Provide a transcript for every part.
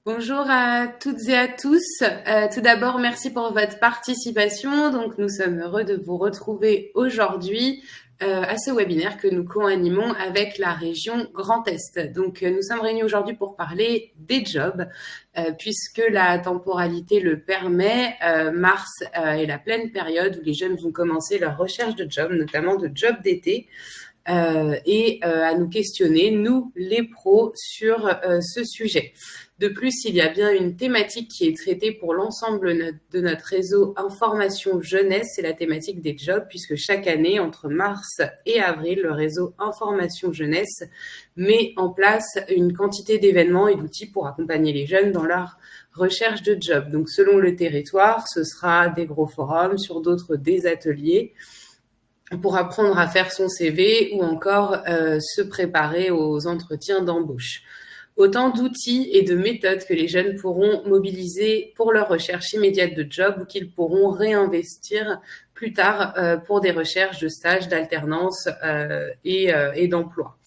Bonjour à toutes et à tous. Tout d'abord, merci pour votre participation. Donc, nous sommes heureux de vous retrouver aujourd'hui à ce webinaire que nous co-animons avec la région Grand Est. Donc, nous sommes réunis aujourd'hui pour parler des jobs, puisque la temporalité le permet. Mars est la pleine période où les jeunes vont commencer leur recherche de jobs, notamment de jobs d'été. Et à nous questionner, nous les pros, sur ce sujet. De plus, il y a bien une thématique qui est traitée pour l'ensemble de notre réseau Information Jeunesse, c'est la thématique des jobs, puisque chaque année, entre mars et avril, le réseau Information Jeunesse met en place une quantité d'événements et d'outils pour accompagner les jeunes dans leur recherche de jobs. Donc, selon le territoire, ce sera des gros forums, sur d'autres des ateliers, pour apprendre à faire son CV ou encore se préparer aux entretiens d'embauche. Autant d'outils et de méthodes que les jeunes pourront mobiliser pour leur recherche immédiate de job ou qu'ils pourront réinvestir plus tard pour des recherches de stages, d'alternance et d'emploi.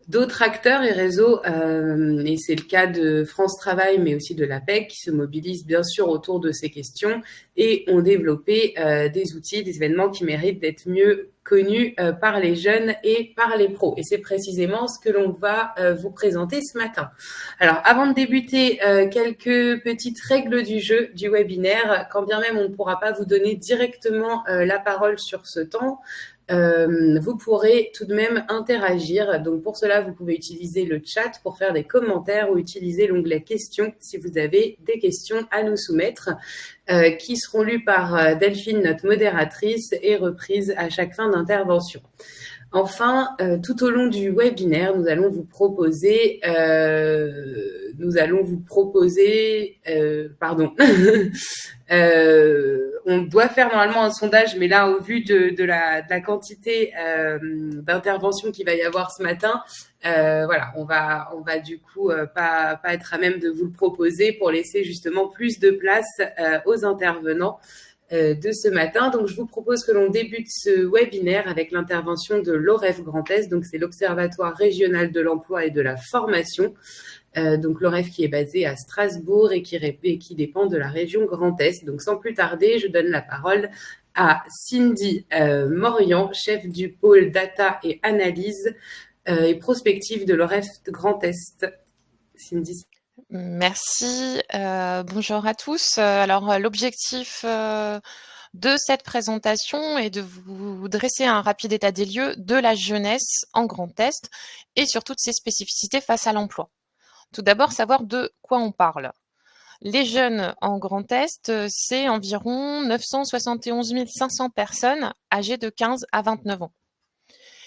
D'autres acteurs et réseaux, et c'est le cas de France Travail, mais aussi de l'APEC, qui se mobilisent bien sûr autour de ces questions et ont développé des outils, des événements qui méritent d'être mieux connus par les jeunes et par les pros. Et c'est précisément ce que l'on va vous présenter ce matin. Alors, avant de débuter, quelques petites règles du jeu du webinaire. Quand bien même on ne pourra pas vous donner directement la parole sur ce temps, vous pourrez tout de même interagir. Donc pour cela, vous pouvez utiliser le chat pour faire des commentaires ou utiliser l'onglet questions si vous avez des questions à nous soumettre, qui seront lues par Delphine, notre modératrice, et reprises à chaque fin d'intervention. Enfin, tout au long du webinaire, nous allons vous proposer, on doit faire normalement un sondage, mais là, au vu de la quantité d'interventions qu'il va y avoir ce matin, voilà, on va du coup pas être à même de vous le proposer pour laisser justement plus de place aux intervenants de ce matin. Donc, je vous propose que l'on débute ce webinaire avec l'intervention de l'OREF Grand Est. Donc, c'est l'Observatoire régional de l'emploi et de la formation. Donc, l'OREF qui est basé à Strasbourg et qui dépend de la région Grand Est. Donc, sans plus tarder, je donne la parole à Cindy Morian, chef du pôle data et analyse et prospective de l'OREF Grand Est. Cindy. Merci. Bonjour à tous. Alors, l'objectif de cette présentation est de vous dresser un rapide état des lieux de la jeunesse en Grand Est et sur toutes ses spécificités face à l'emploi. Tout d'abord, savoir de quoi on parle. Les jeunes en Grand Est, c'est environ 971 500 personnes âgées de 15 à 29 ans.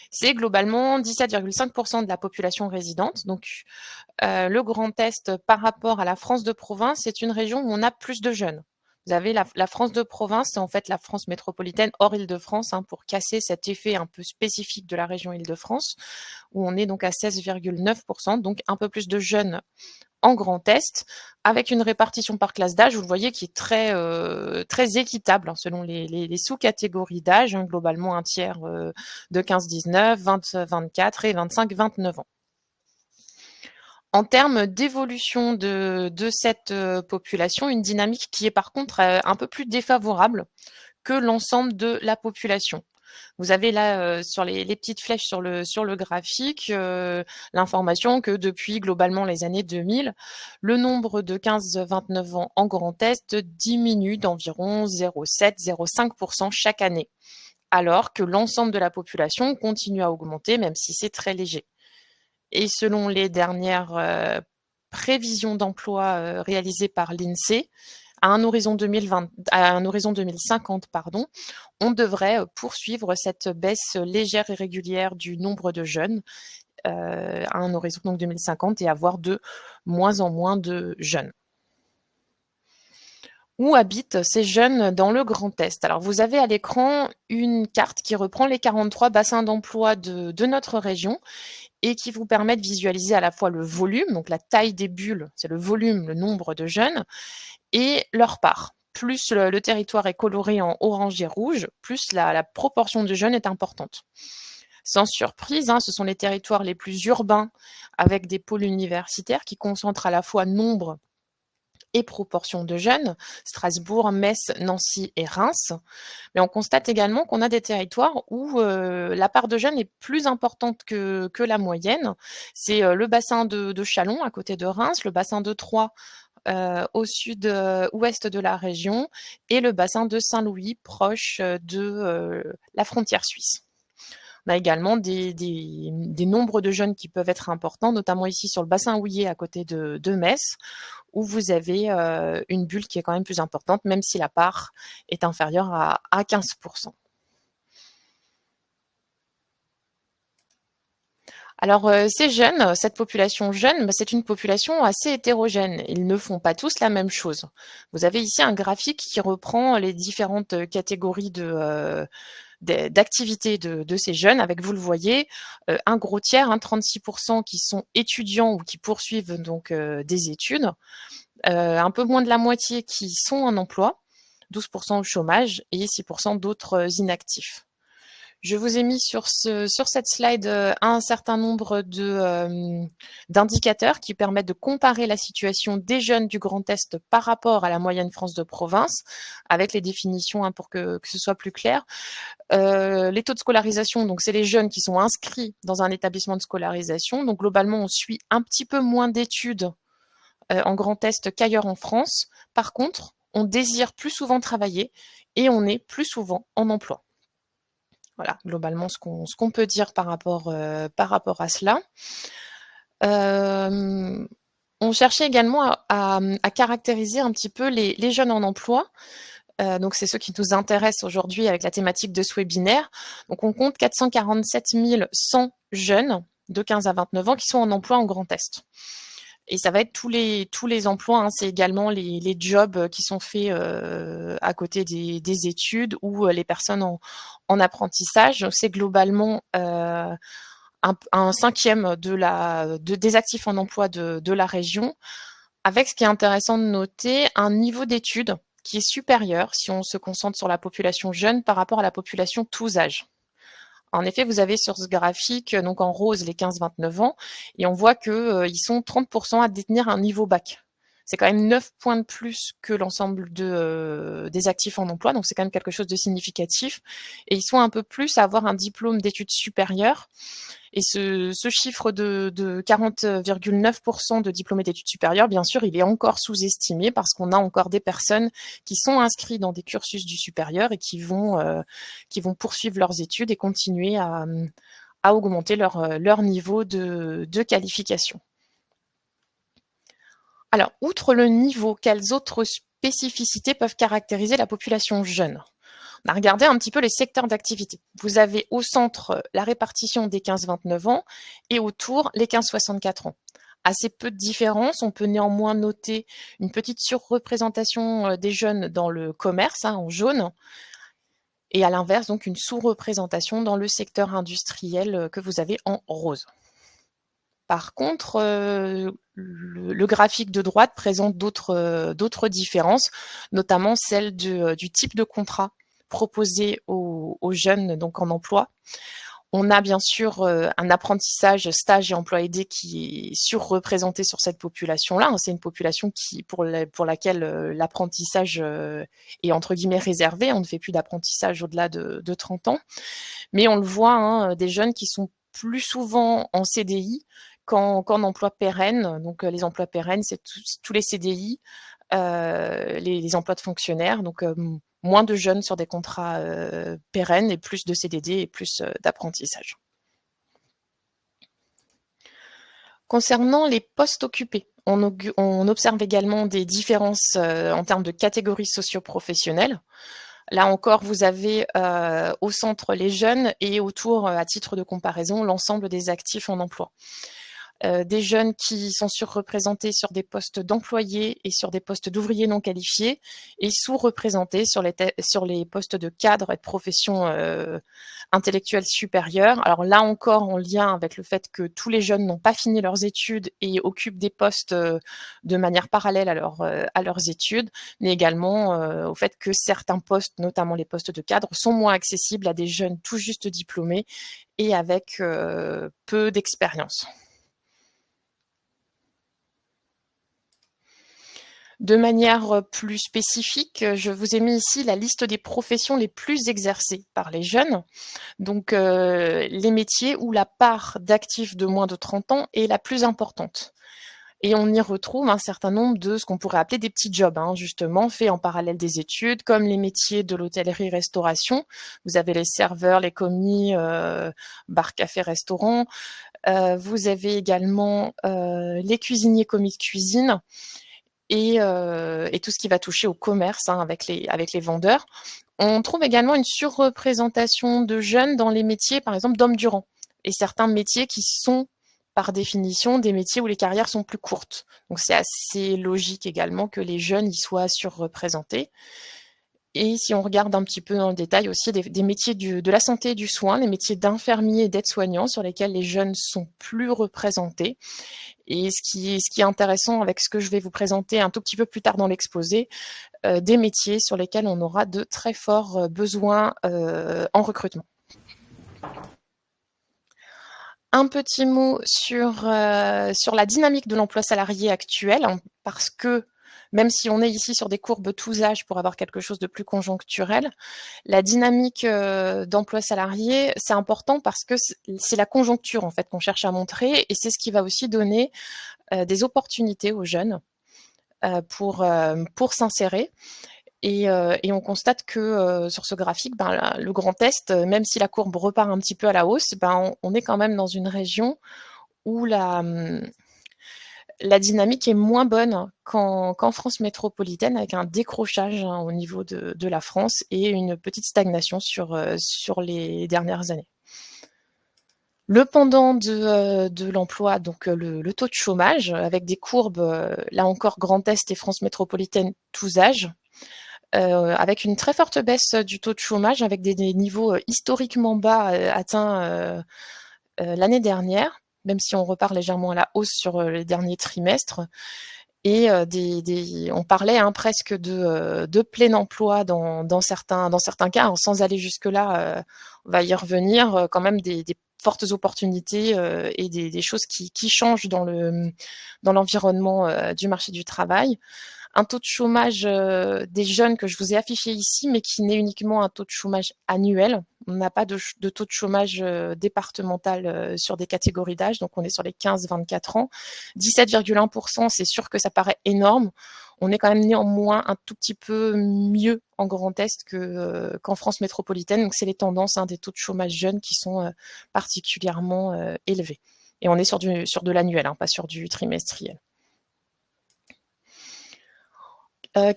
C'est globalement 17,5% de la population résidente. Donc, le Grand Est, par rapport à la France de province, c'est une région où on a plus de jeunes. Vous avez la France de province, c'est en fait la France métropolitaine hors Île-de-France, pour casser cet effet un peu spécifique de la région Île-de-France, où on est donc à 16,9%, donc un peu plus de jeunes en Grand Est, avec une répartition par classe d'âge, vous le voyez, qui est très équitable selon les sous-catégories d'âge, globalement un tiers de 15-19, 20-24 et 25-29 ans. En termes d'évolution de cette population, une dynamique qui est par contre un peu plus défavorable que l'ensemble de la population. Vous avez là sur les petites flèches sur le graphique l'information que depuis globalement les années 2000, le nombre de 15-29 ans en Grand Est diminue d'environ 0,7-0,5% chaque année, alors que l'ensemble de la population continue à augmenter, même si c'est très léger. Et selon les dernières prévisions d'emploi réalisées par l'INSEE, à un horizon 2050, on devrait poursuivre cette baisse légère et régulière du nombre de jeunes à un horizon donc 2050 et avoir de moins en moins de jeunes. Où habitent ces jeunes dans le Grand Est? Alors, vous avez à l'écran une carte qui reprend les 43 bassins d'emploi de notre région et qui vous permet de visualiser à la fois le volume, donc la taille des bulles, c'est le volume, le nombre de jeunes, et leur part. Plus le territoire est coloré en orange et rouge, plus la proportion de jeunes est importante. Sans surprise, ce sont les territoires les plus urbains avec des pôles universitaires qui concentrent à la fois nombre et proportion de jeunes, Strasbourg, Metz, Nancy et Reims. Mais on constate également qu'on a des territoires où la part de jeunes est plus importante que la moyenne. C'est le bassin de Châlons à côté de Reims, le bassin de Troyes au sud-ouest de la région et le bassin de Saint-Louis proche de la frontière suisse. On a également des nombres de jeunes qui peuvent être importants, notamment ici sur le bassin houiller à côté de Metz, où vous avez une bulle qui est quand même plus importante, même si la part est inférieure à 15%. Alors, ces jeunes, cette population jeune, c'est une population assez hétérogène. Ils ne font pas tous la même chose. Vous avez ici un graphique qui reprend les différentes catégories d'activités de ces jeunes, avec, vous le voyez, un gros tiers, 36% qui sont étudiants ou qui poursuivent donc des études, un peu moins de la moitié qui sont en emploi, 12% au chômage et 6% d'autres inactifs. Je vous ai mis sur cette slide un certain nombre d'indicateurs qui permettent de comparer la situation des jeunes du Grand Est par rapport à la moyenne France de province, avec les définitions pour que ce soit plus clair. Les taux de scolarisation, donc c'est les jeunes qui sont inscrits dans un établissement de scolarisation. Donc globalement, on suit un petit peu moins d'études en Grand Est qu'ailleurs en France. Par contre, on désire plus souvent travailler et on est plus souvent en emploi. Voilà, globalement, ce qu'on peut dire par rapport à cela. On cherchait également à caractériser un petit peu les jeunes en emploi. Donc, c'est ceux qui nous intéressent aujourd'hui avec la thématique de ce webinaire. Donc, on compte 447 100 jeunes de 15 à 29 ans qui sont en emploi en Grand Est. Et ça va être tous les emplois, hein. C'est également les jobs qui sont faits à côté des études ou les personnes en apprentissage. C'est globalement un cinquième des actifs en emploi de la région, avec, ce qui est intéressant de noter, un niveau d'études qui est supérieur si on se concentre sur la population jeune par rapport à la population tous âges. En effet, vous avez sur ce graphique, donc en rose, les 15-29 ans, et on voit qu'ils sont 30% à détenir un niveau bac. C'est quand même 9 points de plus que l'ensemble des actifs en emploi, donc c'est quand même quelque chose de significatif. Et ils sont un peu plus à avoir un diplôme d'études supérieures. Et ce chiffre de 40,9% de diplômés d'études supérieures, bien sûr, il est encore sous-estimé parce qu'on a encore des personnes qui sont inscrites dans des cursus du supérieur et qui vont poursuivre leurs études et continuer à augmenter leur niveau de qualification. Alors, outre le niveau, quelles autres spécificités peuvent caractériser la population jeune ? On a regardé un petit peu les secteurs d'activité. Vous avez au centre la répartition des 15-29 ans et autour les 15-64 ans. Assez peu de différence. On peut néanmoins noter une petite surreprésentation des jeunes dans le commerce, en jaune, et à l'inverse, donc une sous-représentation dans le secteur industriel que vous avez en rose. Par contre, le graphique de droite présente d'autres différences, notamment celle du type de contrat proposé aux jeunes donc en emploi. On a bien sûr un apprentissage, stage et emploi aidé qui est surreprésenté sur cette population-là. C'est une population pour laquelle l'apprentissage est entre guillemets réservé. On ne fait plus d'apprentissage au-delà de 30 ans. Mais on le voit, des jeunes qui sont plus souvent en CDI qu'en emploi pérenne. Donc les emplois pérennes, c'est tous les CDI, les emplois de fonctionnaires. Donc moins de jeunes sur des contrats pérennes et plus de CDD et plus d'apprentissage. Concernant les postes occupés, on observe également des différences en termes de catégories socio-professionnelles. Là encore, vous avez au centre les jeunes et autour, à titre de comparaison, l'ensemble des actifs en emploi. Des jeunes qui sont surreprésentés sur des postes d'employés et sur des postes d'ouvriers non qualifiés et sous-représentés sur les postes de cadres et de professions intellectuelles supérieures. Alors là encore, en lien avec le fait que tous les jeunes n'ont pas fini leurs études et occupent des postes de manière parallèle à leurs études, mais également au fait que certains postes, notamment les postes de cadre, sont moins accessibles à des jeunes tout juste diplômés et avec peu d'expérience. De manière plus spécifique, je vous ai mis ici la liste des professions les plus exercées par les jeunes. Donc, les métiers où la part d'actifs de moins de 30 ans est la plus importante. Et on y retrouve un certain nombre de ce qu'on pourrait appeler des petits jobs, hein, justement, faits en parallèle des études, comme les métiers de l'hôtellerie-restauration. Vous avez les serveurs, les commis, bar, café, restaurant. Vous avez également les cuisiniers, commis de cuisine et tout ce qui va toucher au commerce, hein, avec les vendeurs. On trouve également une surreprésentation de jeunes dans les métiers, par exemple, d'hommes du rang et certains métiers qui sont, par définition, des métiers où les carrières sont plus courtes. Donc c'est assez logique également que les jeunes y soient surreprésentés. Et si on regarde un petit peu dans le détail aussi des métiers de la santé et du soin, les métiers d'infirmiers et d'aide-soignants sur lesquels les jeunes sont plus représentés. Et ce qui est intéressant avec ce que je vais vous présenter un tout petit peu plus tard dans l'exposé, des métiers sur lesquels on aura de très forts besoins en recrutement. Un petit mot sur la dynamique de l'emploi salarié actuel, hein, parce que même si on est ici sur des courbes tous âges pour avoir quelque chose de plus conjoncturel, la dynamique d'emploi salarié, c'est important parce que c'est la conjoncture en fait qu'on cherche à montrer et c'est ce qui va aussi donner des opportunités aux jeunes pour s'insérer. Et on constate que sur ce graphique, le Grand Est, même si la courbe repart un petit peu à la hausse, on est quand même dans une région où la dynamique est moins bonne qu'en France métropolitaine, avec un décrochage, hein, au niveau de la France et une petite stagnation sur les dernières années. Le pendant de l'emploi, donc le taux de chômage, avec des courbes, là encore Grand Est et France métropolitaine, tous âges. Avec une très forte baisse du taux de chômage, avec des niveaux historiquement bas atteints l'année dernière, même si on repart légèrement à la hausse sur les derniers trimestres. Et on parlait, hein, presque de plein emploi dans certains cas, hein, sans aller jusque-là, on va y revenir, quand même des fortes opportunités et des choses qui changent dans l'environnement du marché du travail. Un taux de chômage des jeunes que je vous ai affiché ici, mais qui n'est uniquement un taux de chômage annuel. On n'a pas de taux de chômage départemental sur des catégories d'âge, donc on est sur les 15-24 ans. 17,1%, c'est sûr que ça paraît énorme. On est quand même néanmoins un tout petit peu mieux en Grand Est qu'en France métropolitaine. Donc c'est les tendances, hein, des taux de chômage jeunes qui sont particulièrement élevés. Et on est sur de l'annuel, hein, pas sur du trimestriel.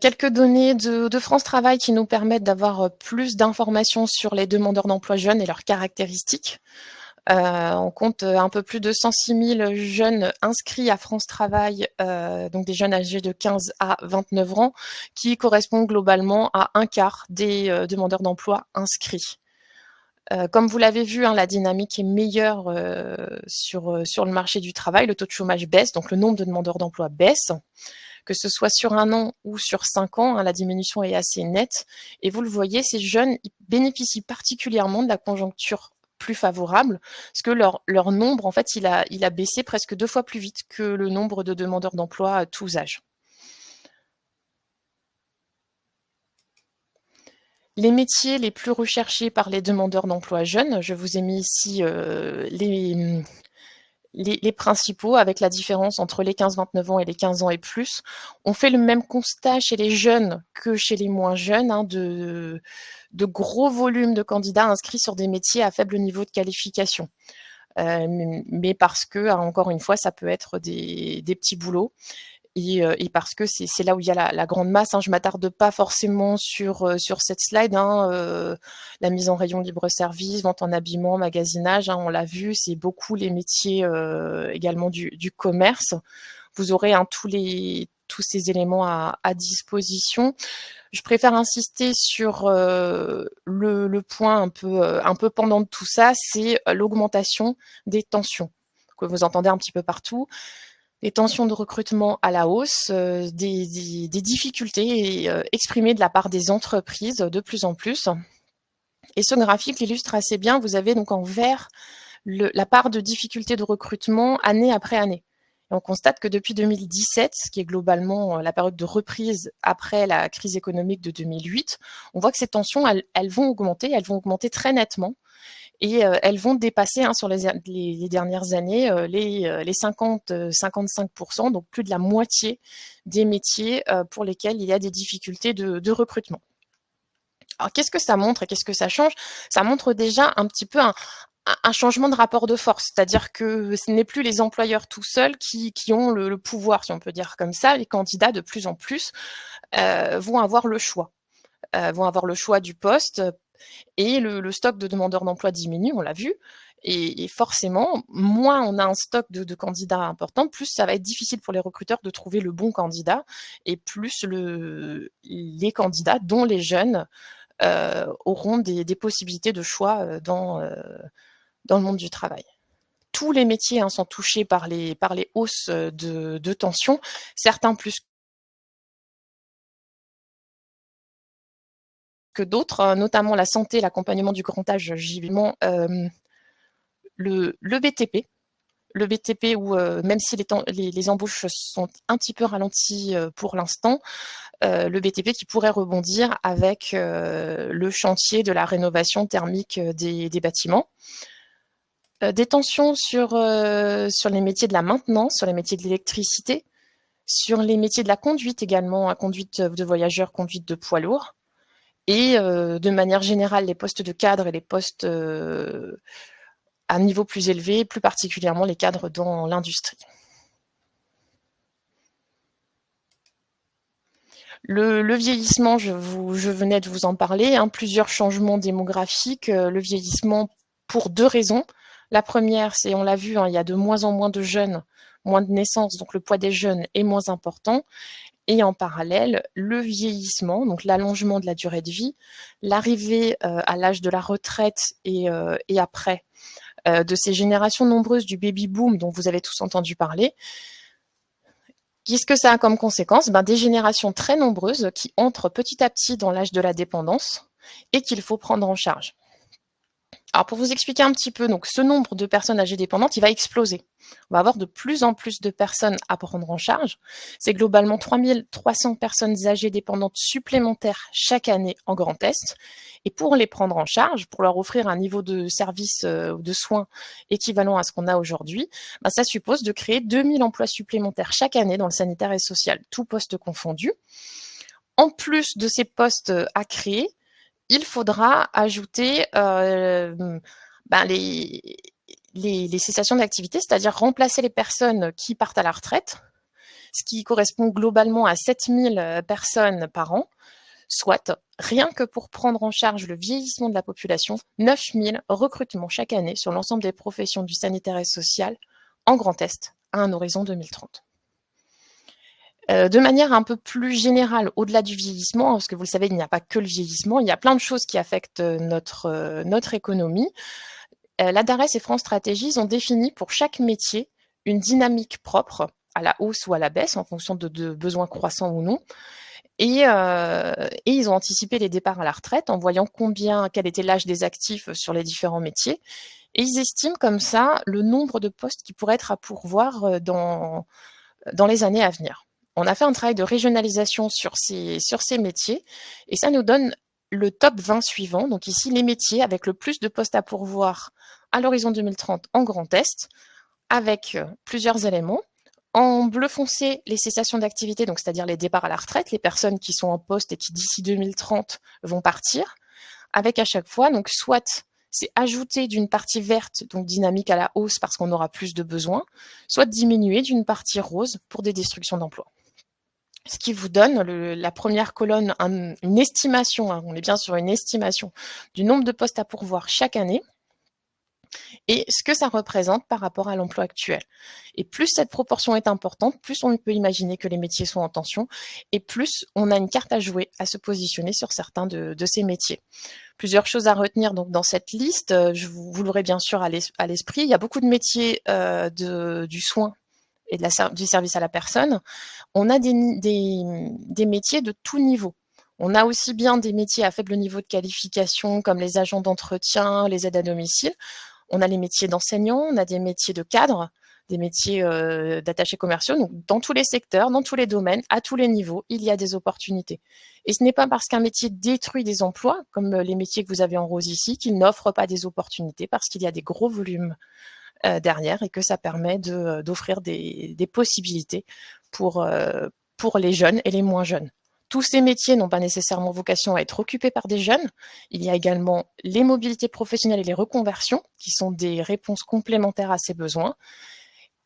Quelques données de France Travail qui nous permettent d'avoir plus d'informations sur les demandeurs d'emploi jeunes et leurs caractéristiques. On compte un peu plus de 106 000 jeunes inscrits à France Travail, donc des jeunes âgés de 15 à 29 ans, qui correspondent globalement à un quart des demandeurs d'emploi inscrits. Comme vous l'avez vu, hein, la dynamique est meilleure sur le marché du travail. Le taux de chômage baisse, donc le nombre de demandeurs d'emploi baisse. Que ce soit sur 1 an ou sur 5 ans, hein, la diminution est assez nette. Et vous le voyez, ces jeunes bénéficient particulièrement de la conjoncture plus favorable, parce que leur nombre, en fait, il a baissé presque 2 fois plus vite que le nombre de demandeurs d'emploi à tous âges. Les métiers les plus recherchés par les demandeurs d'emploi jeunes, je vous ai mis ici les principaux, avec la différence entre les 15-29 ans et les 15 ans et plus. On fait le même constat chez les jeunes que chez les moins jeunes, hein, de gros volumes de candidats inscrits sur des métiers à faible niveau de qualification. Mais parce que, encore une fois, ça peut être des petits boulots. Et parce que c'est là où il y a la grande masse, hein. Je ne m'attarde pas forcément sur cette slide, hein, la mise en rayon libre-service, vente en habillement, magasinage, hein, on l'a vu, c'est beaucoup les métiers également du commerce. Vous aurez, hein, tous ces éléments à disposition. Je préfère insister sur le point un peu pendant de tout ça, c'est l'augmentation des tensions, que vous entendez un petit peu partout. Des tensions de recrutement à la hausse, des difficultés exprimées de la part des entreprises de plus en plus. Et ce graphique l'illustre assez bien. Vous avez donc en vert la part de difficultés de recrutement année après année. Et on constate que depuis 2017, ce qui est globalement la période de reprise après la crise économique de 2008, on voit que ces tensions, elles vont augmenter très nettement. Et elles vont dépasser sur les dernières années les 50-55%, donc plus de la moitié des métiers pour lesquels il y a des difficultés de recrutement. Alors qu'est-ce que ça montre et qu'est-ce que ça change? Ça montre déjà un petit peu un changement de rapport de force, c'est-à-dire que ce n'est plus les employeurs tout seuls qui ont le pouvoir, si on peut dire comme ça. Les candidats, de plus en plus, vont avoir le choix. Vont avoir le choix du poste et le stock de demandeurs d'emploi diminue, on l'a vu. Et forcément, moins on a un stock de candidats important, plus ça va être difficile pour les recruteurs de trouver le bon candidat et plus les candidats, dont les jeunes, auront des possibilités de choix dans le monde du travail. Tous les métiers sont touchés par les hausses de tension, certains plus que d'autres, notamment la santé, l'accompagnement du grand âge, vivement le BTP. Le BTP où même si les embauches sont un petit peu ralenties pour l'instant, le BTP qui pourrait rebondir avec le chantier de la rénovation thermique des bâtiments. Des tensions sur les métiers de la maintenance, sur les métiers de l'électricité, sur les métiers de la conduite également, conduite de voyageurs, conduite de poids lourds, et de manière générale les postes de cadre et les postes à niveau plus élevé, plus particulièrement les cadres dans l'industrie. Le vieillissement, je venais de vous en parler, plusieurs changements démographiques, le vieillissement pour deux raisons. La première, c'est, on l'a vu, il y a de moins en moins de jeunes, moins de naissances, donc le poids des jeunes est moins important. Et en parallèle, le vieillissement, donc l'allongement de la durée de vie, l'arrivée à l'âge de la retraite et après de ces générations nombreuses du baby-boom dont vous avez tous entendu parler. Qu'est-ce que ça a comme conséquence? Des générations très nombreuses qui entrent petit à petit dans l'âge de la dépendance et qu'il faut prendre en charge. Alors pour vous expliquer un petit peu, donc ce nombre de personnes âgées dépendantes, il va exploser. On va avoir de plus en plus de personnes à prendre en charge. C'est globalement 3300 personnes âgées dépendantes supplémentaires chaque année en Grand Est. Et pour les prendre en charge, pour leur offrir un niveau de service de soins équivalent à ce qu'on a aujourd'hui, ça suppose de créer 2000 emplois supplémentaires chaque année dans le sanitaire et social, tous postes confondus. En plus de ces postes à créer, il faudra ajouter les cessations d'activité, c'est-à-dire remplacer les personnes qui partent à la retraite, ce qui correspond globalement à 7000 personnes par an, soit, rien que pour prendre en charge le vieillissement de la population, 9000 recrutements chaque année sur l'ensemble des professions du sanitaire et social en Grand Est à un horizon 2030. De manière un peu plus générale, au-delà du vieillissement, parce que vous le savez, il n'y a pas que le vieillissement, il y a plein de choses qui affectent notre économie. La DARES et France Stratégie ont défini pour chaque métier une dynamique propre, à la hausse ou à la baisse, en fonction de besoins croissants ou non. Et ils ont anticipé les départs à la retraite en voyant quel était l'âge des actifs sur les différents métiers. Et ils estiment comme ça le nombre de postes qui pourraient être à pourvoir dans les années à venir. On a fait un travail de régionalisation sur ces métiers et ça nous donne le top 20 suivant. Donc ici, les métiers avec le plus de postes à pourvoir à l'horizon 2030 en Grand Est, avec plusieurs éléments. En bleu foncé, les cessations d'activité, donc c'est-à-dire les départs à la retraite, les personnes qui sont en poste et qui d'ici 2030 vont partir, avec à chaque fois, donc soit c'est ajouter d'une partie verte, donc dynamique à la hausse parce qu'on aura plus de besoins, soit diminuer d'une partie rose pour des destructions d'emplois. Ce qui vous donne la première colonne, une estimation, on est bien sur une estimation du nombre de postes à pourvoir chaque année et ce que ça représente par rapport à l'emploi actuel. Et plus cette proportion est importante, plus on peut imaginer que les métiers sont en tension et plus on a une carte à jouer, à se positionner sur certains de ces métiers. Plusieurs choses à retenir donc dans cette liste, vous l'aurez bien sûr à l'esprit, il y a beaucoup de métiers du soin et du service à la personne. On a des métiers de tout niveau. On a aussi bien des métiers à faible niveau de qualification comme les agents d'entretien, les aides à domicile. On a les métiers d'enseignants, on a des métiers de cadre, des métiers d'attachés commerciaux. Donc, dans tous les secteurs, dans tous les domaines, à tous les niveaux, il y a des opportunités. Et ce n'est pas parce qu'un métier détruit des emplois, comme les métiers que vous avez en rose ici, qu'il n'offre pas des opportunités, parce qu'il y a des gros volumes derrière et que ça permet d'offrir des possibilités pour les jeunes et les moins jeunes. Tous ces métiers n'ont pas nécessairement vocation à être occupés par des jeunes. Il y a également les mobilités professionnelles et les reconversions, qui sont des réponses complémentaires à ces besoins.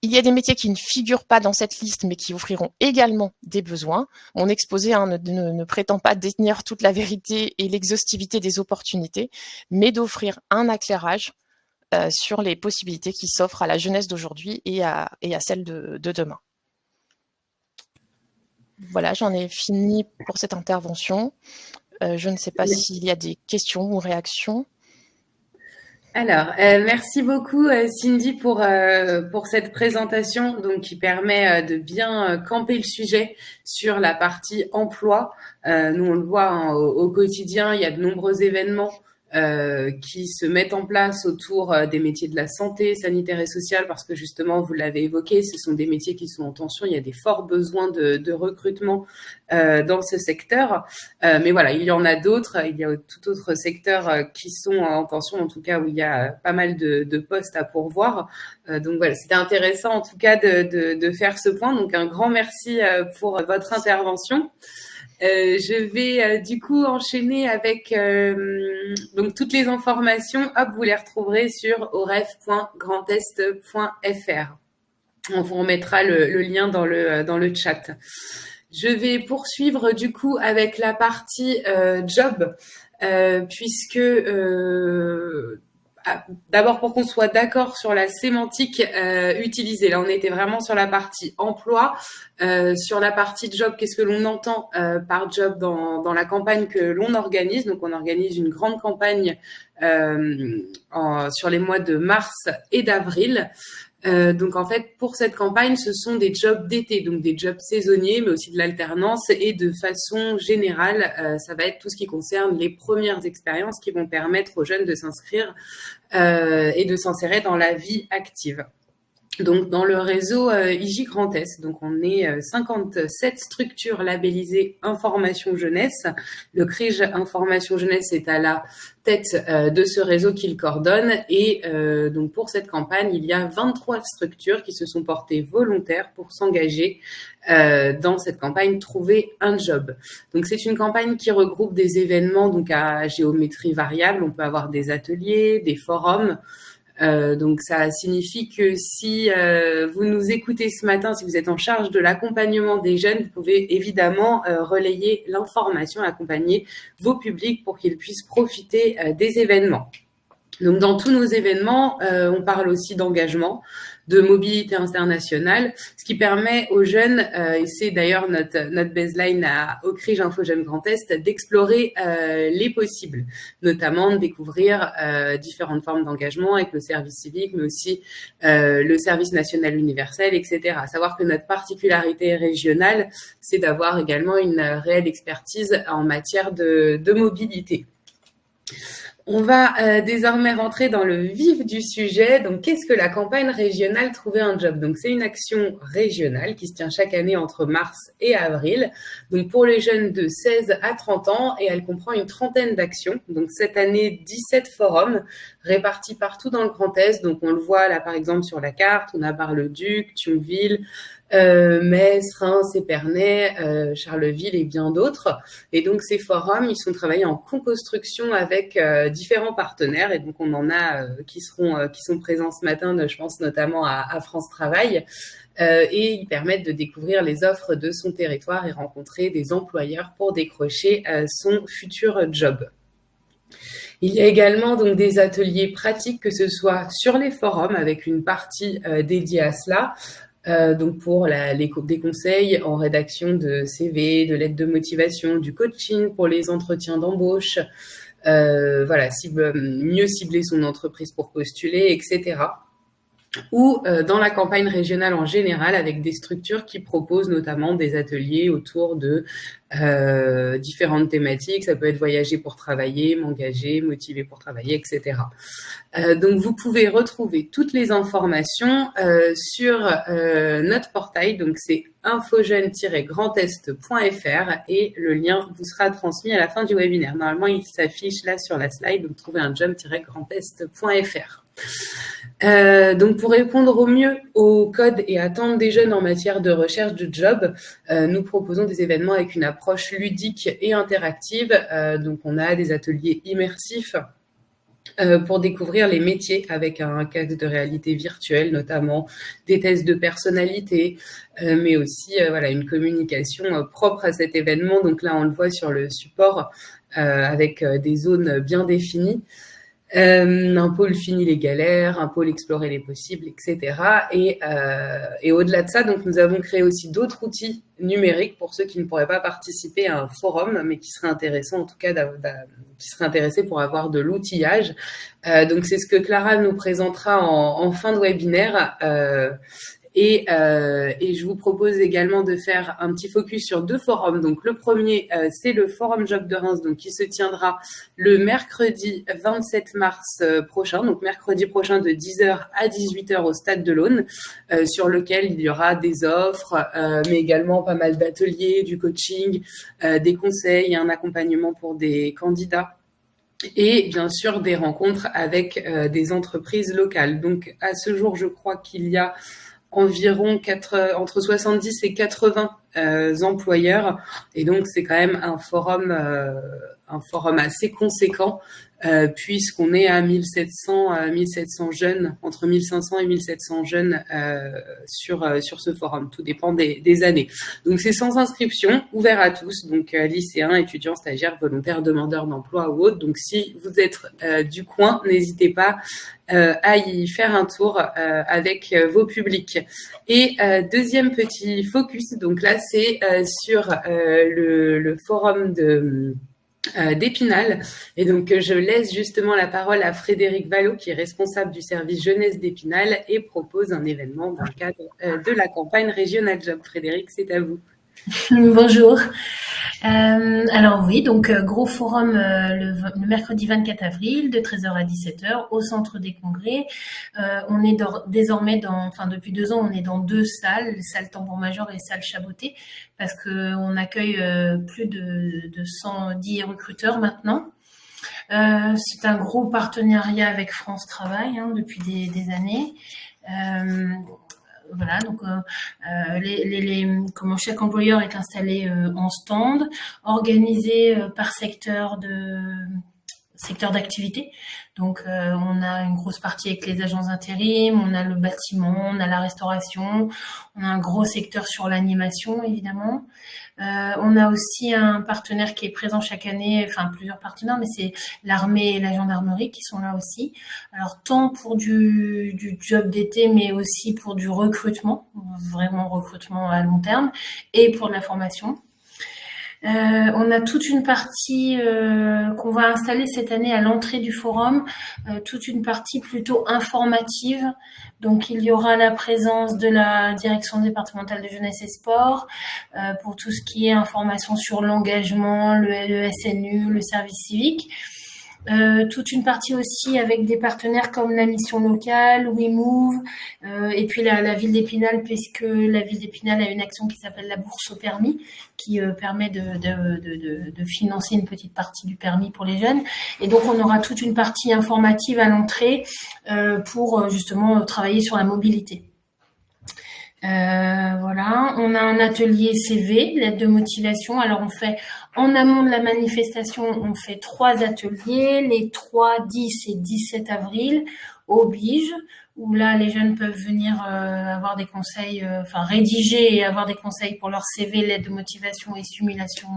Il y a des métiers qui ne figurent pas dans cette liste, mais qui offriront également des besoins. Mon exposé ne prétend pas détenir toute la vérité et l'exhaustivité des opportunités, mais d'offrir un éclairage sur les possibilités qui s'offrent à la jeunesse d'aujourd'hui et à celle de demain. Voilà, j'en ai fini pour cette intervention. Je ne sais pas s'il y a des questions ou réactions. Alors, merci beaucoup Cindy pour cette présentation donc qui permet de bien camper le sujet sur la partie emploi. Nous on le voit au quotidien, il y a de nombreux événements qui se mettent en place autour des métiers de la santé, sanitaire et sociale, parce que justement, vous l'avez évoqué, ce sont des métiers qui sont en tension. Il y a des forts besoins de recrutement dans ce secteur. Mais voilà, il y en a d'autres. Il y a tout autre secteur qui sont en tension, en tout cas où il y a pas mal de postes à pourvoir. Donc voilà, c'était intéressant en tout cas de faire ce point. Donc un grand merci pour votre intervention. Je vais du coup enchaîner avec donc toutes les informations. Hop, vous les retrouverez sur oref.grandest.fr. On vous remettra le lien dans le chat. Je vais poursuivre du coup avec la partie job, puisque d'abord pour qu'on soit d'accord sur la sémantique utilisée. Là, on était vraiment sur la partie emploi, sur la partie job. Qu'est-ce que l'on entend par job dans la campagne que l'on organise? Donc, on organise une grande campagne sur les mois de mars et d'avril. Donc en fait, pour cette campagne, ce sont des jobs d'été, donc des jobs saisonniers, mais aussi de l'alternance. Et de façon générale, ça va être tout ce qui concerne les premières expériences qui vont permettre aux jeunes de s'inscrire et de s'insérer dans la vie active. Donc, dans le réseau IJ Grand Est, donc on est 57 structures labellisées Information Jeunesse. Le CRIJ Information Jeunesse est à la tête de ce réseau qu'il coordonne. Et donc, pour cette campagne, il y a 23 structures qui se sont portées volontaires pour s'engager dans cette campagne Trouver un job. Donc, c'est une campagne qui regroupe des événements donc à géométrie variable. On peut avoir des ateliers, des forums. Donc ça signifie que si vous nous écoutez ce matin, si vous êtes en charge de l'accompagnement des jeunes, vous pouvez évidemment relayer l'information, accompagner vos publics pour qu'ils puissent profiter des événements. Donc dans tous nos événements, on parle aussi d'engagement, de mobilité internationale, ce qui permet aux jeunes, et c'est d'ailleurs notre baseline au CRIJ Info Jeunes Grand Est, d'explorer les possibles, notamment de découvrir différentes formes d'engagement avec le service civique, mais aussi le service national universel, etc. À savoir que notre particularité régionale, c'est d'avoir également une réelle expertise en matière de mobilité. On va désormais rentrer dans le vif du sujet. Donc, qu'est-ce que la campagne régionale Trouver un job? Donc, c'est une action régionale qui se tient chaque année entre mars et avril. Donc, pour les jeunes de 16 à 30 ans, et elle comprend une trentaine d'actions. Donc, cette année, 17 forums répartis partout dans le Grand Est. Donc, on le voit là, par exemple, sur la carte. On a Bar-le-Duc, Thionville, Metz, Reims, Épernay, Charleville et bien d'autres. Et donc, ces forums, ils sont travaillés en co-construction avec différents partenaires. Et donc, on en a qui sont présents ce matin, je pense notamment à France Travail. Et ils permettent de découvrir les offres de son territoire et rencontrer des employeurs pour décrocher son futur job. Il y a également donc des ateliers pratiques, que ce soit sur les forums avec une partie dédiée à cela. Donc pour des conseils en rédaction de CV, de lettres de motivation, du coaching pour les entretiens d'embauche, voilà, mieux cibler son entreprise pour postuler, etc. ou dans la campagne régionale en général avec des structures qui proposent notamment des ateliers autour de différentes thématiques. Ça peut être voyager pour travailler, m'engager, motiver pour travailler, etc. Donc, vous pouvez retrouver toutes les informations sur notre portail. Donc, c'est infojeune-grandest.fr et le lien vous sera transmis à la fin du webinaire. Normalement, il s'affiche là sur la slide. Donc, trouvez un job-grandest.fr. Donc, pour répondre au mieux aux codes et attentes des jeunes en matière de recherche de job, nous proposons des événements avec une approche ludique et interactive. Donc, on a des ateliers immersifs pour découvrir les métiers avec un casque de réalité virtuelle, notamment des tests de personnalité, mais aussi voilà, une communication propre à cet événement. Donc là, on le voit sur le support avec des zones bien définies. Un pôle fini les galères, un pôle explorer les possibles, etc. Et au-delà de ça, donc nous avons créé aussi d'autres outils numériques pour ceux qui ne pourraient pas participer à un forum, mais qui seraient intéressants en tout cas, qui seraient intéressés pour avoir de l'outillage. Donc c'est ce que Clara nous présentera en fin de webinaire. Et je vous propose également de faire un petit focus sur 2 forums. Donc, le premier, c'est le Forum Job de Reims, donc qui se tiendra le mercredi 27 mars prochain, donc mercredi prochain de 10h à 18h au Stade de l'Aune, sur lequel il y aura des offres, mais également pas mal d'ateliers, du coaching, des conseils et un accompagnement pour des candidats. Et bien sûr, des rencontres avec des entreprises locales. Donc, à ce jour, je crois qu'il y a environ entre 70 et 80 employeurs. Et donc, c'est quand même un forum assez conséquent puisqu'on est à 1700 jeunes, entre 1500 et 1700 jeunes sur ce forum. Tout dépend des années. Donc, c'est sans inscription, ouvert à tous, donc lycéens, étudiants, stagiaires, volontaires, demandeurs d'emploi ou autres. Donc, si vous êtes du coin, n'hésitez pas à y faire un tour avec vos publics. Et deuxième petit focus, donc là, c'est sur le forum d'Épinal. Et donc, je laisse justement la parole à Frédéric Vallot, qui est responsable du service jeunesse d'Épinal et propose un événement dans le cadre de la campagne Régional Job. Frédéric, c'est à vous. Bonjour. Alors oui, donc gros forum le mercredi 24 avril de 13h à 17h au centre des congrès. On est désormais depuis 2 ans, on est dans 2 salles, salle Tambour-Major et salle Chaboté, parce que on accueille plus de 110 recruteurs maintenant. C'est un gros partenariat avec France Travail depuis des années. Voilà, donc comment chaque employeur est installé en stand, organisé par secteur d'activité. Donc, on a une grosse partie avec les agences d'intérim, on a le bâtiment, on a la restauration, on a un gros secteur sur l'animation, évidemment. On a aussi un partenaire qui est présent chaque année, enfin plusieurs partenaires, mais c'est l'armée et la gendarmerie qui sont là aussi. Alors, tant pour du job d'été, mais aussi pour du recrutement, vraiment recrutement à long terme, et pour de la formation. On a toute une partie qu'on va installer cette année à l'entrée du forum, toute une partie plutôt informative. Donc, il y aura la présence de la direction départementale de jeunesse et sport pour tout ce qui est information sur l'engagement, le SNU, le service civique. Toute une partie aussi avec des partenaires comme la mission locale, WeMove, et puis la ville d'Épinal, puisque la ville d'Épinal a une action qui s'appelle la bourse au permis, qui permet de financer une petite partie du permis pour les jeunes. Et donc, on aura toute une partie informative à l'entrée pour justement travailler sur la mobilité. Voilà, on a un atelier CV, lettre de motivation. Alors, on fait en amont de la manifestation, on fait 3 ateliers, les 3, 10 et 17 avril au Bige, où là, les jeunes peuvent venir avoir des conseils, rédiger et avoir des conseils pour leur CV, lettre de motivation et simulation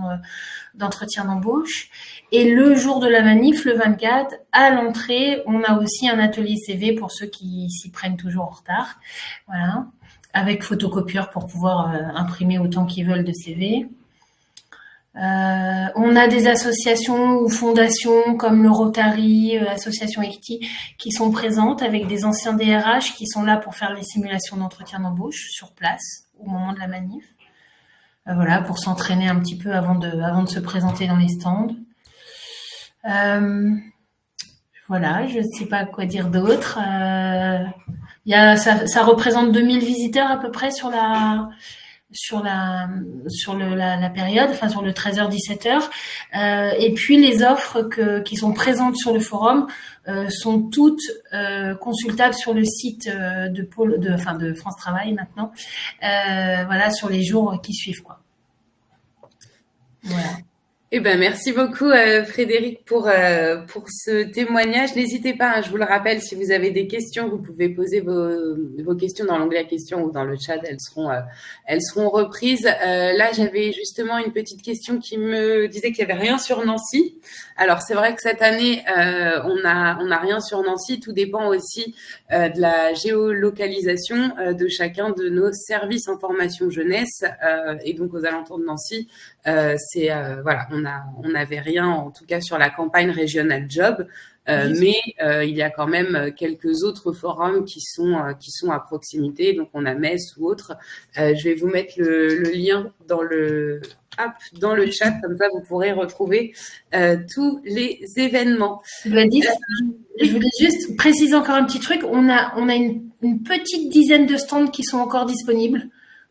d'entretien d'embauche. Et le jour de la manif, le 24, à l'entrée, on a aussi un atelier CV pour ceux qui s'y prennent toujours en retard. Voilà, avec photocopieur pour pouvoir imprimer autant qu'ils veulent de CV. On a des associations ou fondations comme le Rotary, Association ECTI, qui sont présentes avec des anciens DRH qui sont là pour faire les simulations d'entretien d'embauche sur place au moment de la manif. Voilà, pour s'entraîner un petit peu avant de se présenter dans les stands. Voilà, je ne sais pas quoi dire d'autre. Ça représente 2000 visiteurs à peu près sur la période, enfin sur le 13h-17h. Et puis les offres qui sont présentes sur le forum sont toutes consultables sur le site de France Travail maintenant. Voilà, sur les jours qui suivent, quoi. Voilà. Eh ben, merci beaucoup, Frédéric, pour ce témoignage. N'hésitez pas, hein, je vous le rappelle, si vous avez des questions, vous pouvez poser vos questions dans l'onglet questions ou dans le chat, elles seront reprises. Là, j'avais justement une petite question qui me disait qu'il n'y avait rien sur Nancy. Alors, c'est vrai que cette année, on a rien sur Nancy. Tout dépend aussi de la géolocalisation de chacun de nos services information jeunesse. Et donc, aux alentours de Nancy, voilà, on n'avait rien, en tout cas sur la campagne régionale job, mais il y a quand même quelques autres forums qui sont à proximité. Donc on a Metz ou autre. Je vais vous mettre le lien dans le chat, comme ça vous pourrez retrouver tous les événements. Gladys, je voulais juste préciser encore un petit truc. On a une petite dizaine de stands qui sont encore disponibles.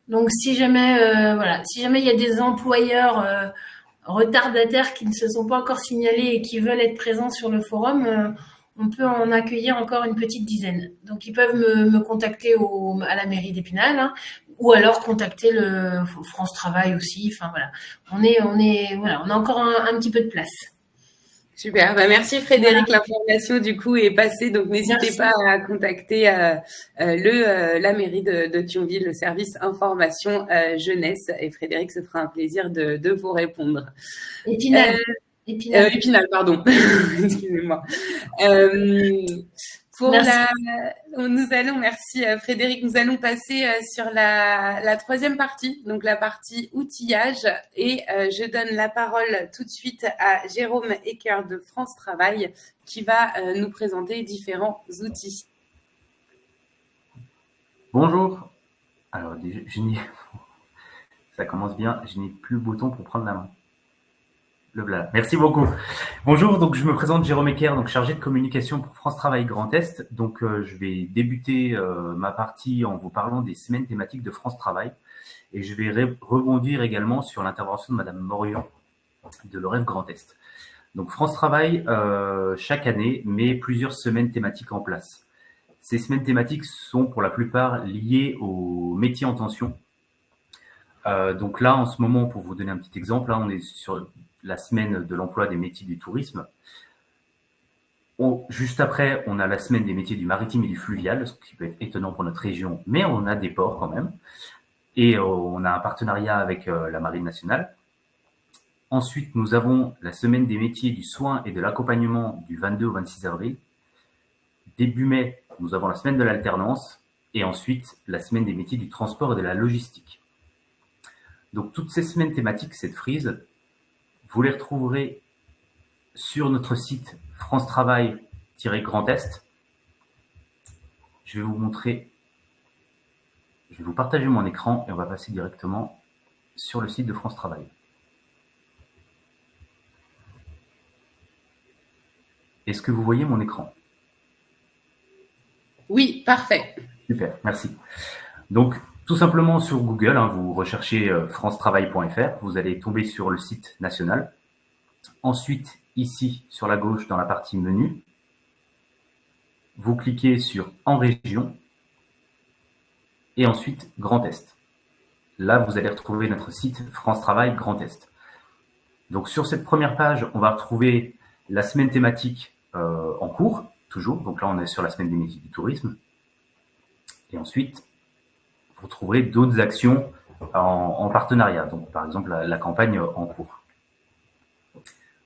Donc si jamais il y a des employeurs retardataires qui ne se sont pas encore signalés et qui veulent être présents sur le forum, on peut en accueillir encore une petite dizaine. Donc ils peuvent me contacter à la mairie d'Épinal, hein, ou alors contacter le France Travail aussi. Enfin voilà, on a encore un petit peu de place. Super, merci Frédéric, l'information du coup est passée, donc n'hésitez pas à contacter la mairie de Thionville, le service information jeunesse, et Frédéric se fera un plaisir de vous répondre. Épinal, pardon, excusez-moi. Merci Frédéric, nous allons passer sur la troisième partie, donc la partie outillage, et je donne la parole tout de suite à Jérôme Ecker de France Travail qui va nous présenter différents outils. Bonjour. Alors, ça commence bien, je n'ai plus le bouton pour prendre la main. Le blabla. Merci beaucoup. Bonjour, donc je me présente Jérôme Ecker, donc chargé de communication pour France Travail Grand Est. Donc je vais débuter ma partie en vous parlant des semaines thématiques de France Travail, et je vais rebondir également sur l'intervention de Madame Morion de l'OREF Grand Est. Donc France Travail, chaque année, met plusieurs semaines thématiques en place. Ces semaines thématiques sont pour la plupart liées aux métiers en tension. Donc là, en ce moment, pour vous donner un petit exemple, là, on est sur la semaine de l'emploi des métiers du tourisme. Juste après, on a la semaine des métiers du maritime et du fluvial, ce qui peut être étonnant pour notre région, mais on a des ports quand même. Et on a un partenariat avec la Marine nationale. Ensuite, nous avons la semaine des métiers du soin et de l'accompagnement du 22 au 26 avril. Début mai, nous avons la semaine de l'alternance. Et ensuite, la semaine des métiers du transport et de la logistique. Donc, toutes ces semaines thématiques, cette frise, vous les retrouverez sur notre site France Travail-Grand Est. Je vais vous montrer, je vais vous partager mon écran et on va passer directement sur le site de France Travail. Est-ce que vous voyez mon écran? Oui, parfait. Super, merci. Donc, tout simplement sur Google, vous recherchez francetravail.fr, vous allez tomber sur le site national. Ensuite, ici, sur la gauche, dans la partie menu, vous cliquez sur En région et ensuite Grand Est. Là, vous allez retrouver notre site France Travail Grand Est. Donc, sur cette première page, on va retrouver la semaine thématique en cours, toujours. Donc là, on est sur la semaine des métiers du tourisme. Et ensuite, vous trouverez d'autres actions en partenariat. Donc, par exemple, la campagne en cours.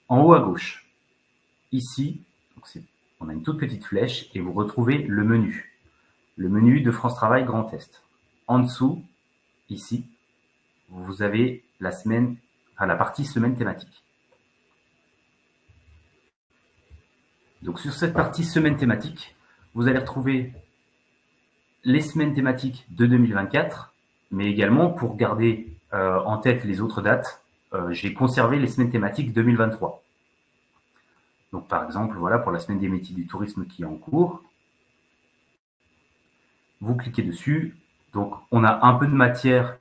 En haut à gauche, ici, on a une toute petite flèche et vous retrouvez le menu. Le menu de France Travail Grand Est. En dessous, ici, vous avez la semaine à la partie semaine thématique. Donc sur cette partie semaine thématique, vous allez retrouver les semaines thématiques de 2024, mais également pour garder en tête les autres dates, j'ai conservé les semaines thématiques 2023. Donc par exemple, voilà, pour la semaine des métiers du tourisme qui est en cours, vous cliquez dessus. Donc on a un peu de matière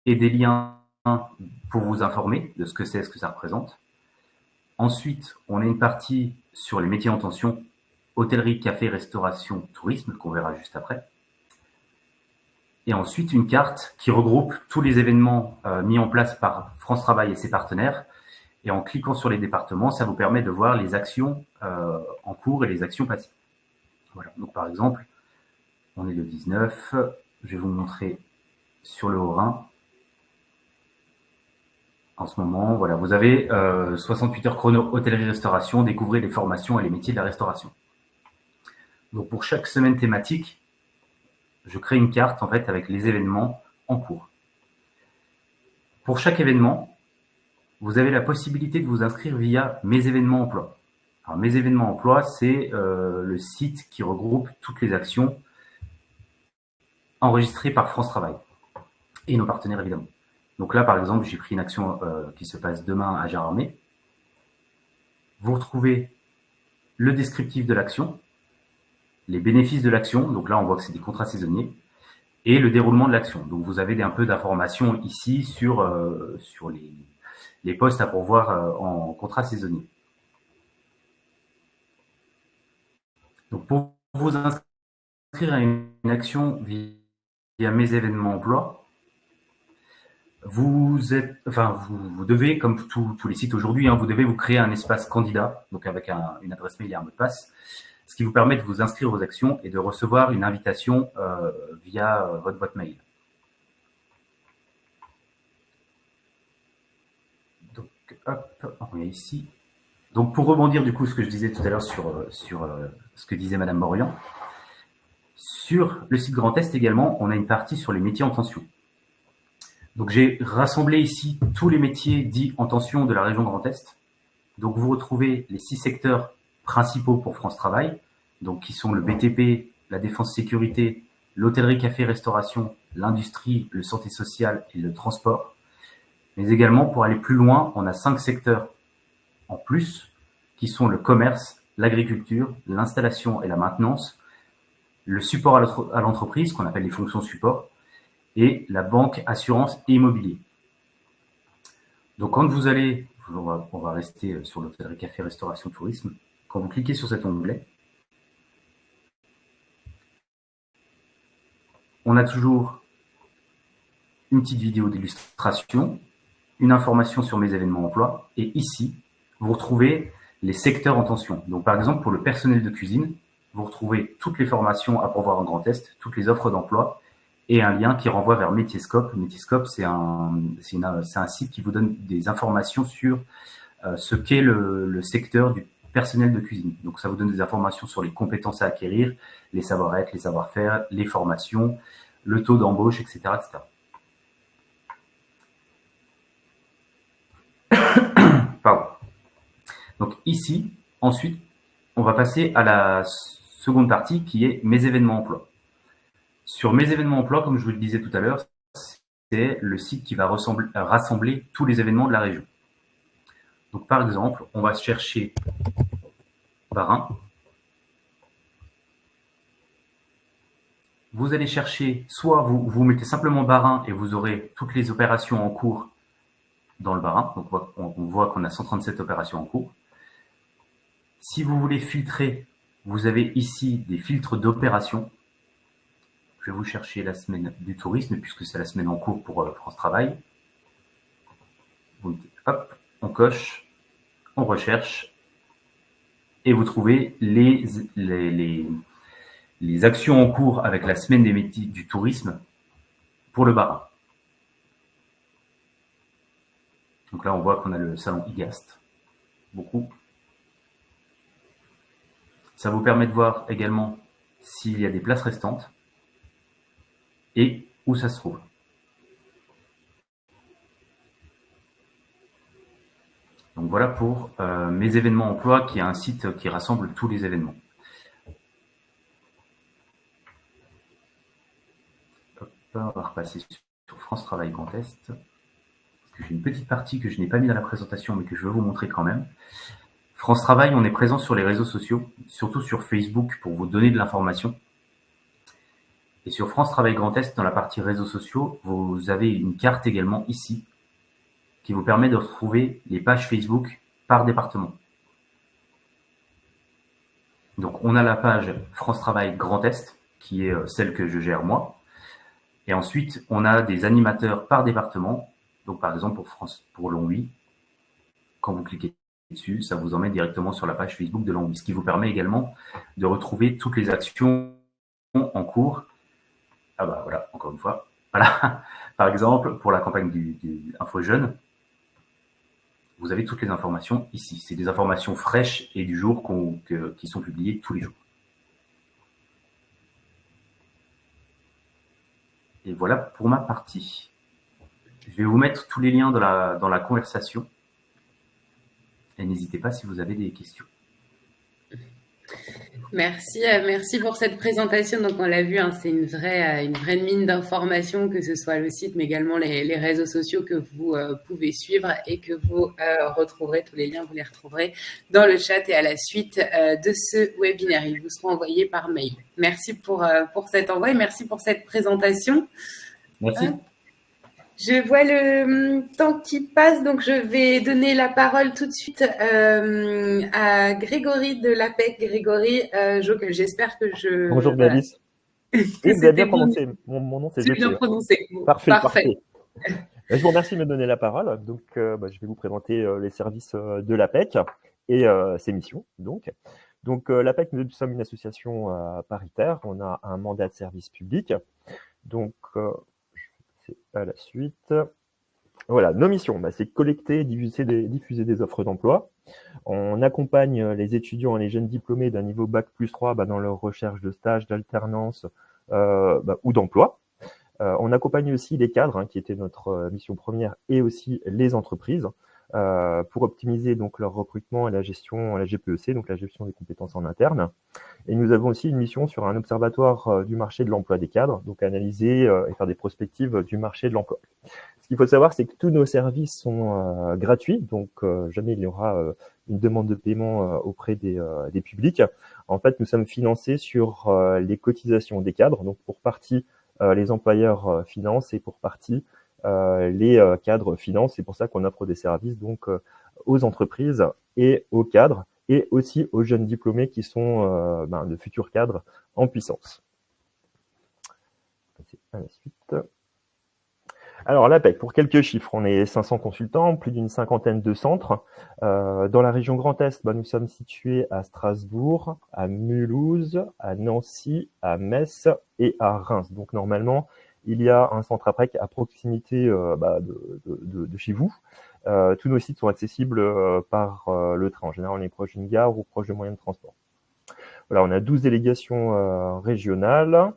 et des liens pour vous informer de ce que c'est, ce que ça représente. Ensuite, on a une partie sur les métiers en tension, hôtellerie, café, restauration, tourisme, qu'on verra juste après. Et ensuite, une carte qui regroupe tous les événements mis en place par France Travail et ses partenaires. Et en cliquant sur les départements, ça vous permet de voir les actions en cours et les actions passées. Voilà. Donc, par exemple, on est le 19. Je vais vous montrer sur le Haut-Rhin. En ce moment, voilà, vous avez 68 heures chrono hôtellerie-restauration, découvrez les formations et les métiers de la restauration. Donc, pour chaque semaine thématique, je crée une carte en fait avec les événements en cours. Pour chaque événement, vous avez la possibilité de vous inscrire via Mes événements emploi. Alors, Mes événements emploi, c'est le site qui regroupe toutes les actions enregistrées par France Travail et nos partenaires évidemment. Donc là, par exemple, j'ai pris une action qui se passe demain à Gérardmer. Vous retrouvez le descriptif de l'action, les bénéfices de l'action, donc là on voit que c'est des contrats saisonniers, et le déroulement de l'action. Donc vous avez un peu d'informations ici sur les postes à pourvoir en contrat saisonnier. Donc pour vous inscrire à une action via Mes événements emploi, vous devez, comme tous les sites aujourd'hui, vous devez vous créer un espace candidat, donc avec une adresse mail et un mot de passe, ce qui vous permet de vous inscrire aux actions et de recevoir une invitation via votre boîte mail. Donc, hop, on est ici. Donc, pour rebondir du coup ce que je disais tout à l'heure sur ce que disait Madame Morian, sur le site Grand Est également, on a une partie sur les métiers en tension. Donc, j'ai rassemblé ici tous les métiers dits en tension de la région Grand Est. Donc, vous retrouvez les 6 secteurs principaux pour France Travail, donc qui sont le BTP, la défense sécurité, l'hôtellerie, café, restauration, l'industrie, le santé sociale et le transport. Mais également, pour aller plus loin, on a 5 secteurs en plus, qui sont le commerce, l'agriculture, l'installation et la maintenance, le support à l'entreprise, qu'on appelle les fonctions support, et la banque, assurance et immobilier. Donc quand vous allez, on va rester sur l'hôtellerie, café, restauration, tourisme, quand vous cliquez sur cet onglet, on a toujours une petite vidéo d'illustration, une information sur mes événements emploi, et ici, vous retrouvez les secteurs en tension. Donc par exemple, pour le personnel de cuisine, vous retrouvez toutes les formations à pourvoir en Grand Est, toutes les offres d'emploi, et un lien qui renvoie vers Métiescope. Métiescope, c'est un site qui vous donne des informations sur ce qu'est le secteur du personnel de cuisine. Donc, ça vous donne des informations sur les compétences à acquérir, les savoir-être, les savoir-faire, les formations, le taux d'embauche, etc., Pardon. Donc, ici, ensuite, on va passer à la seconde partie qui est Mes événements emploi. Sur Mes événements emploi, comme je vous le disais tout à l'heure, c'est le site qui va rassembler tous les événements de la région. Donc, par exemple, on va chercher Bas-Rhin. Vous allez chercher, soit vous mettez simplement Bas-Rhin et vous aurez toutes les opérations en cours dans le Bas-Rhin. Donc, on voit qu'on a 137 opérations en cours. Si vous voulez filtrer, vous avez ici des filtres d'opérations. Je vais vous chercher la semaine du tourisme, puisque c'est la semaine en cours pour France Travail. Hop, on coche, on recherche, et vous trouvez les actions en cours avec la semaine des métiers du tourisme pour le Bas-Rhin. Donc là, on voit qu'on a le salon IGAST, beaucoup. Ça vous permet de voir également s'il y a des places restantes et où ça se trouve. Donc voilà pour mes événements emploi, qui est un site qui rassemble tous les événements. Hop, on va repasser sur France Travail Grand Est. Parce que j'ai une petite partie que je n'ai pas mis dans la présentation, mais que je veux vous montrer quand même. France Travail, on est présent sur les réseaux sociaux, surtout sur Facebook pour vous donner de l'information. Et sur France Travail Grand Est, dans la partie réseaux sociaux, vous avez une carte également ici qui vous permet de retrouver les pages Facebook par département. Donc, on a la page France Travail Grand Est, qui est celle que je gère moi. Et ensuite, on a des animateurs par département. Donc, par exemple, pour Longwy, quand vous cliquez dessus, ça vous emmène directement sur la page Facebook de Longwy, ce qui vous permet également de retrouver toutes les actions en cours. Ah bah voilà, encore une fois. Voilà. Par exemple, pour la campagne du Info Jeune, vous avez toutes les informations ici. C'est des informations fraîches et du jour qui sont publiées tous les jours. Et voilà pour ma partie. Je vais vous mettre tous les liens dans la conversation. Et n'hésitez pas si vous avez des questions. Merci pour cette présentation. Donc, on l'a vu, hein, c'est une vraie mine d'informations, que ce soit le site, mais également les réseaux sociaux que vous pouvez suivre et que vous retrouverez. Tous les liens, vous les retrouverez dans le chat et à la suite de ce webinaire. Ils vous seront envoyés par mail. Merci pour cet envoi et merci pour cette présentation. Merci. Je vois le temps qui passe, donc je vais donner la parole tout de suite à Grégory de l'APEC. Grégory, j'espère que je... Bonjour Gladys. Oui, vous avez bien prononcé. Mon nom, c'est J'ai bien prononcé. Parfait. Je vous remercie de me donner la parole. Donc, je vais vous présenter les services de l'APEC et ses missions. Donc l'APEC, nous sommes une association paritaire. On a un mandat de service public. Donc, c'est à la suite. Voilà, nos missions, c'est collecter et diffuser des offres d'emploi. On accompagne les étudiants et les jeunes diplômés d'un niveau Bac+3 dans leur recherche de stage, d'alternance ou d'emploi. On accompagne aussi les cadres, qui était notre mission première, et aussi les entreprises pour optimiser donc leur recrutement et la GPEC, donc la gestion des compétences en interne. Et nous avons aussi une mission sur un observatoire du marché de l'emploi des cadres, donc analyser et faire des prospectives du marché de l'emploi. Ce qu'il faut savoir, c'est que tous nos services sont gratuits, donc jamais il y aura une demande de paiement auprès des publics. En fait, nous sommes financés sur les cotisations des cadres, donc pour partie les employeurs financent et pour partie les cadres financent. C'est pour ça qu'on offre des services donc aux entreprises et aux cadres et aussi aux jeunes diplômés qui sont de futurs cadres en puissance. À la suite. Alors l'APEC, pour quelques chiffres, on est 500 consultants, plus d'une cinquantaine de centres. Dans la région Grand Est, nous sommes situés à Strasbourg, à Mulhouse, à Nancy, à Metz et à Reims. Donc normalement, il y a un centre APEC à proximité de chez vous. Tous nos sites sont accessibles par le train. En général, on est proche d'une gare ou proche de moyens de transport. Voilà, on a 12 délégations régionales.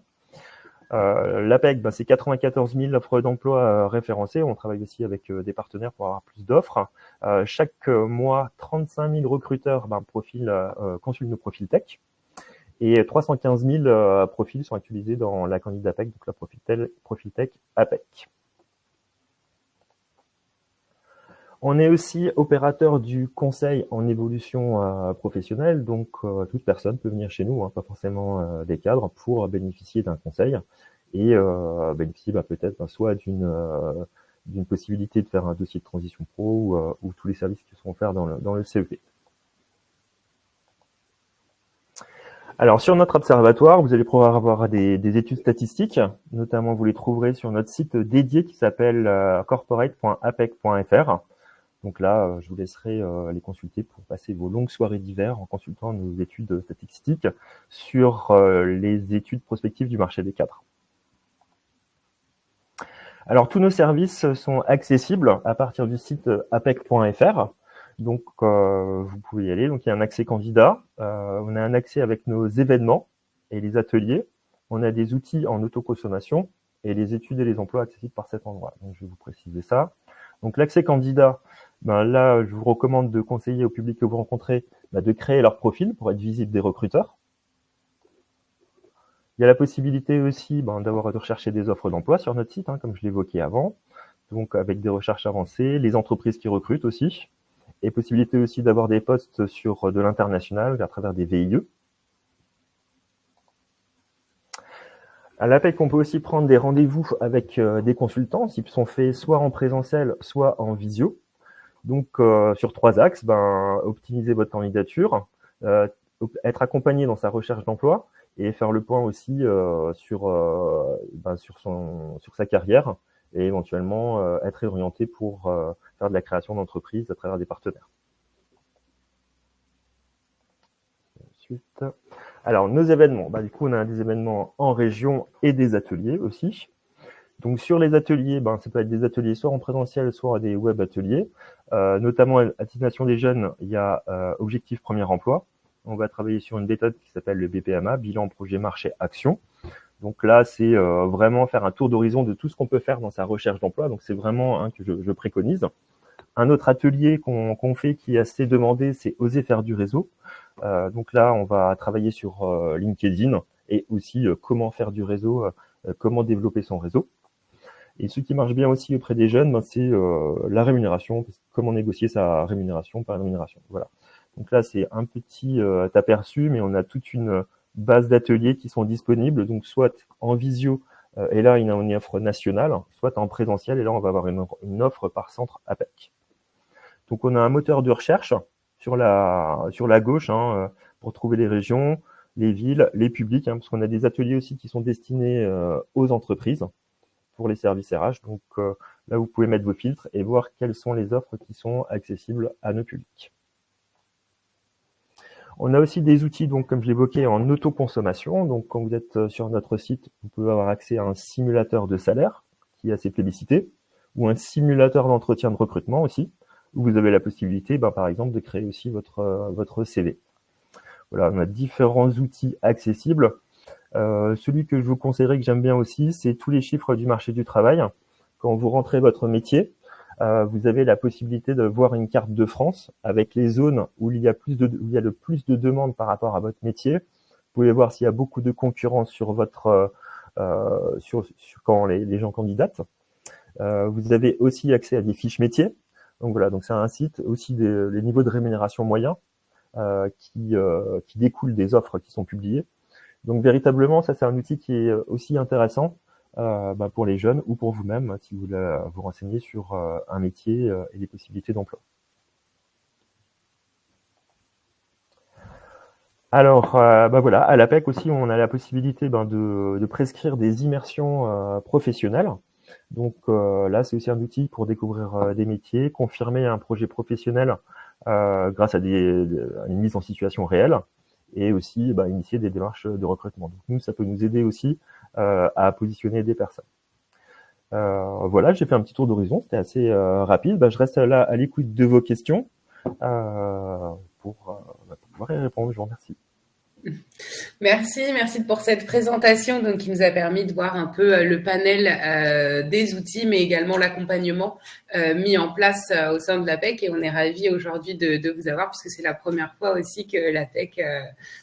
L'APEC, c'est 94 000 offres d'emploi référencées. On travaille aussi avec des partenaires pour avoir plus d'offres. Chaque mois, 35 000 recruteurs consultent nos profils tech. Et 315 000 profils sont actualisés dans la candidat APEC, donc la profil tech APEC. On est aussi opérateur du conseil en évolution professionnelle, donc toute personne peut venir chez nous, pas forcément des cadres, pour bénéficier d'un conseil et bénéficier peut-être soit d'une possibilité de faire un dossier de transition pro ou tous les services qui sont offerts dans le CEP. Alors, sur notre observatoire, vous allez pouvoir avoir des études statistiques, notamment vous les trouverez sur notre site dédié qui s'appelle corporate.apec.fr. Donc là, je vous laisserai les consulter pour passer vos longues soirées d'hiver en consultant nos études statistiques sur les études prospectives du marché des cadres. Alors, tous nos services sont accessibles à partir du site apec.fr. Donc, vous pouvez y aller. Donc, il y a un accès candidat. On a un accès avec nos événements et les ateliers. On a des outils en autoconsommation et les études et les emplois accessibles par cet endroit. Donc, je vais vous préciser ça. Donc, l'accès candidat, Là, je vous recommande de conseiller au public que vous rencontrez de créer leur profil pour être visible des recruteurs. Il y a la possibilité aussi de rechercher des offres d'emploi sur notre site, comme je l'évoquais avant, donc avec des recherches avancées, les entreprises qui recrutent aussi, et possibilité aussi d'avoir des postes sur de l'international à travers des VIE. À l'APEC, on peut aussi prendre des rendez-vous avec des consultants, qui sont faits soit en présentiel, soit en visio. Donc, sur 3 axes, optimiser votre candidature, être accompagné dans sa recherche d'emploi et faire le point aussi sur sa carrière et éventuellement être orienté pour faire de la création d'entreprise à travers des partenaires. Ensuite, alors nos événements, du coup on a des événements en région et des ateliers aussi. Donc sur les ateliers, ça peut être des ateliers soit en présentiel, soit des web ateliers. Notamment à destination des jeunes, il y a Objectif Premier Emploi. On va travailler sur une méthode qui s'appelle le BPMA, Bilan Projet Marché Action. Donc là, c'est vraiment faire un tour d'horizon de tout ce qu'on peut faire dans sa recherche d'emploi. Donc c'est vraiment que je préconise. Un autre atelier qu'on fait qui est assez demandé, c'est Oser faire du réseau. Donc là, on va travailler sur LinkedIn et aussi comment faire du réseau, comment développer son réseau. Et ce qui marche bien aussi auprès des jeunes, c'est la rémunération, comment négocier sa rémunération par rémunération. Voilà. Donc là, c'est un petit aperçu, mais on a toute une base d'ateliers qui sont disponibles, donc soit en visio, et là, il y a une offre nationale, soit en présentiel, et là, on va avoir une offre par centre APEC. Donc, on a un moteur de recherche sur la gauche pour trouver les régions, les villes, les publics, parce qu'on a des ateliers aussi qui sont destinés aux entreprises pour les services RH. Donc, là, vous pouvez mettre vos filtres et voir quelles sont les offres qui sont accessibles à nos publics. On a aussi des outils, donc comme je l'évoquais, en autoconsommation. Donc, quand vous êtes sur notre site, vous pouvez avoir accès à un simulateur de salaire qui est assez plébiscité, ou un simulateur d'entretien de recrutement aussi, où vous avez la possibilité, par exemple, de créer aussi votre CV. Voilà, on a différents outils accessibles. Celui que je vous conseillerais, que j'aime bien aussi, c'est tous les chiffres du marché du travail. Quand vous rentrez votre métier, vous avez la possibilité de voir une carte de France avec les zones où il y a le plus de demandes par rapport à votre métier. Vous pouvez voir s'il y a beaucoup de concurrence sur votre quand les gens candidatent. Vous avez aussi accès à des fiches métiers. Donc voilà, donc c'est un site aussi les niveaux de rémunération moyens qui découlent des offres qui sont publiées. Donc véritablement, ça c'est un outil qui est aussi intéressant pour les jeunes ou pour vous-même si vous voulez vous renseigner sur un métier et les possibilités d'emploi. Alors voilà, à l'APEC aussi, on a la possibilité de prescrire des immersions professionnelles. Donc là, c'est aussi un outil pour découvrir des métiers, confirmer un projet professionnel grâce à une mise en situation réelle et aussi initier des démarches de recrutement. Donc nous, ça peut nous aider aussi à positionner des personnes. Voilà, j'ai fait un petit tour d'horizon, c'était assez rapide. Je reste là à l'écoute de vos questions pour pouvoir y répondre. Je vous remercie. Merci pour cette présentation qui nous a permis de voir un peu le panel des outils, mais également l'accompagnement mis en place au sein de l'APEC. Et on est ravis aujourd'hui de vous avoir, puisque c'est la première fois aussi que l'APEC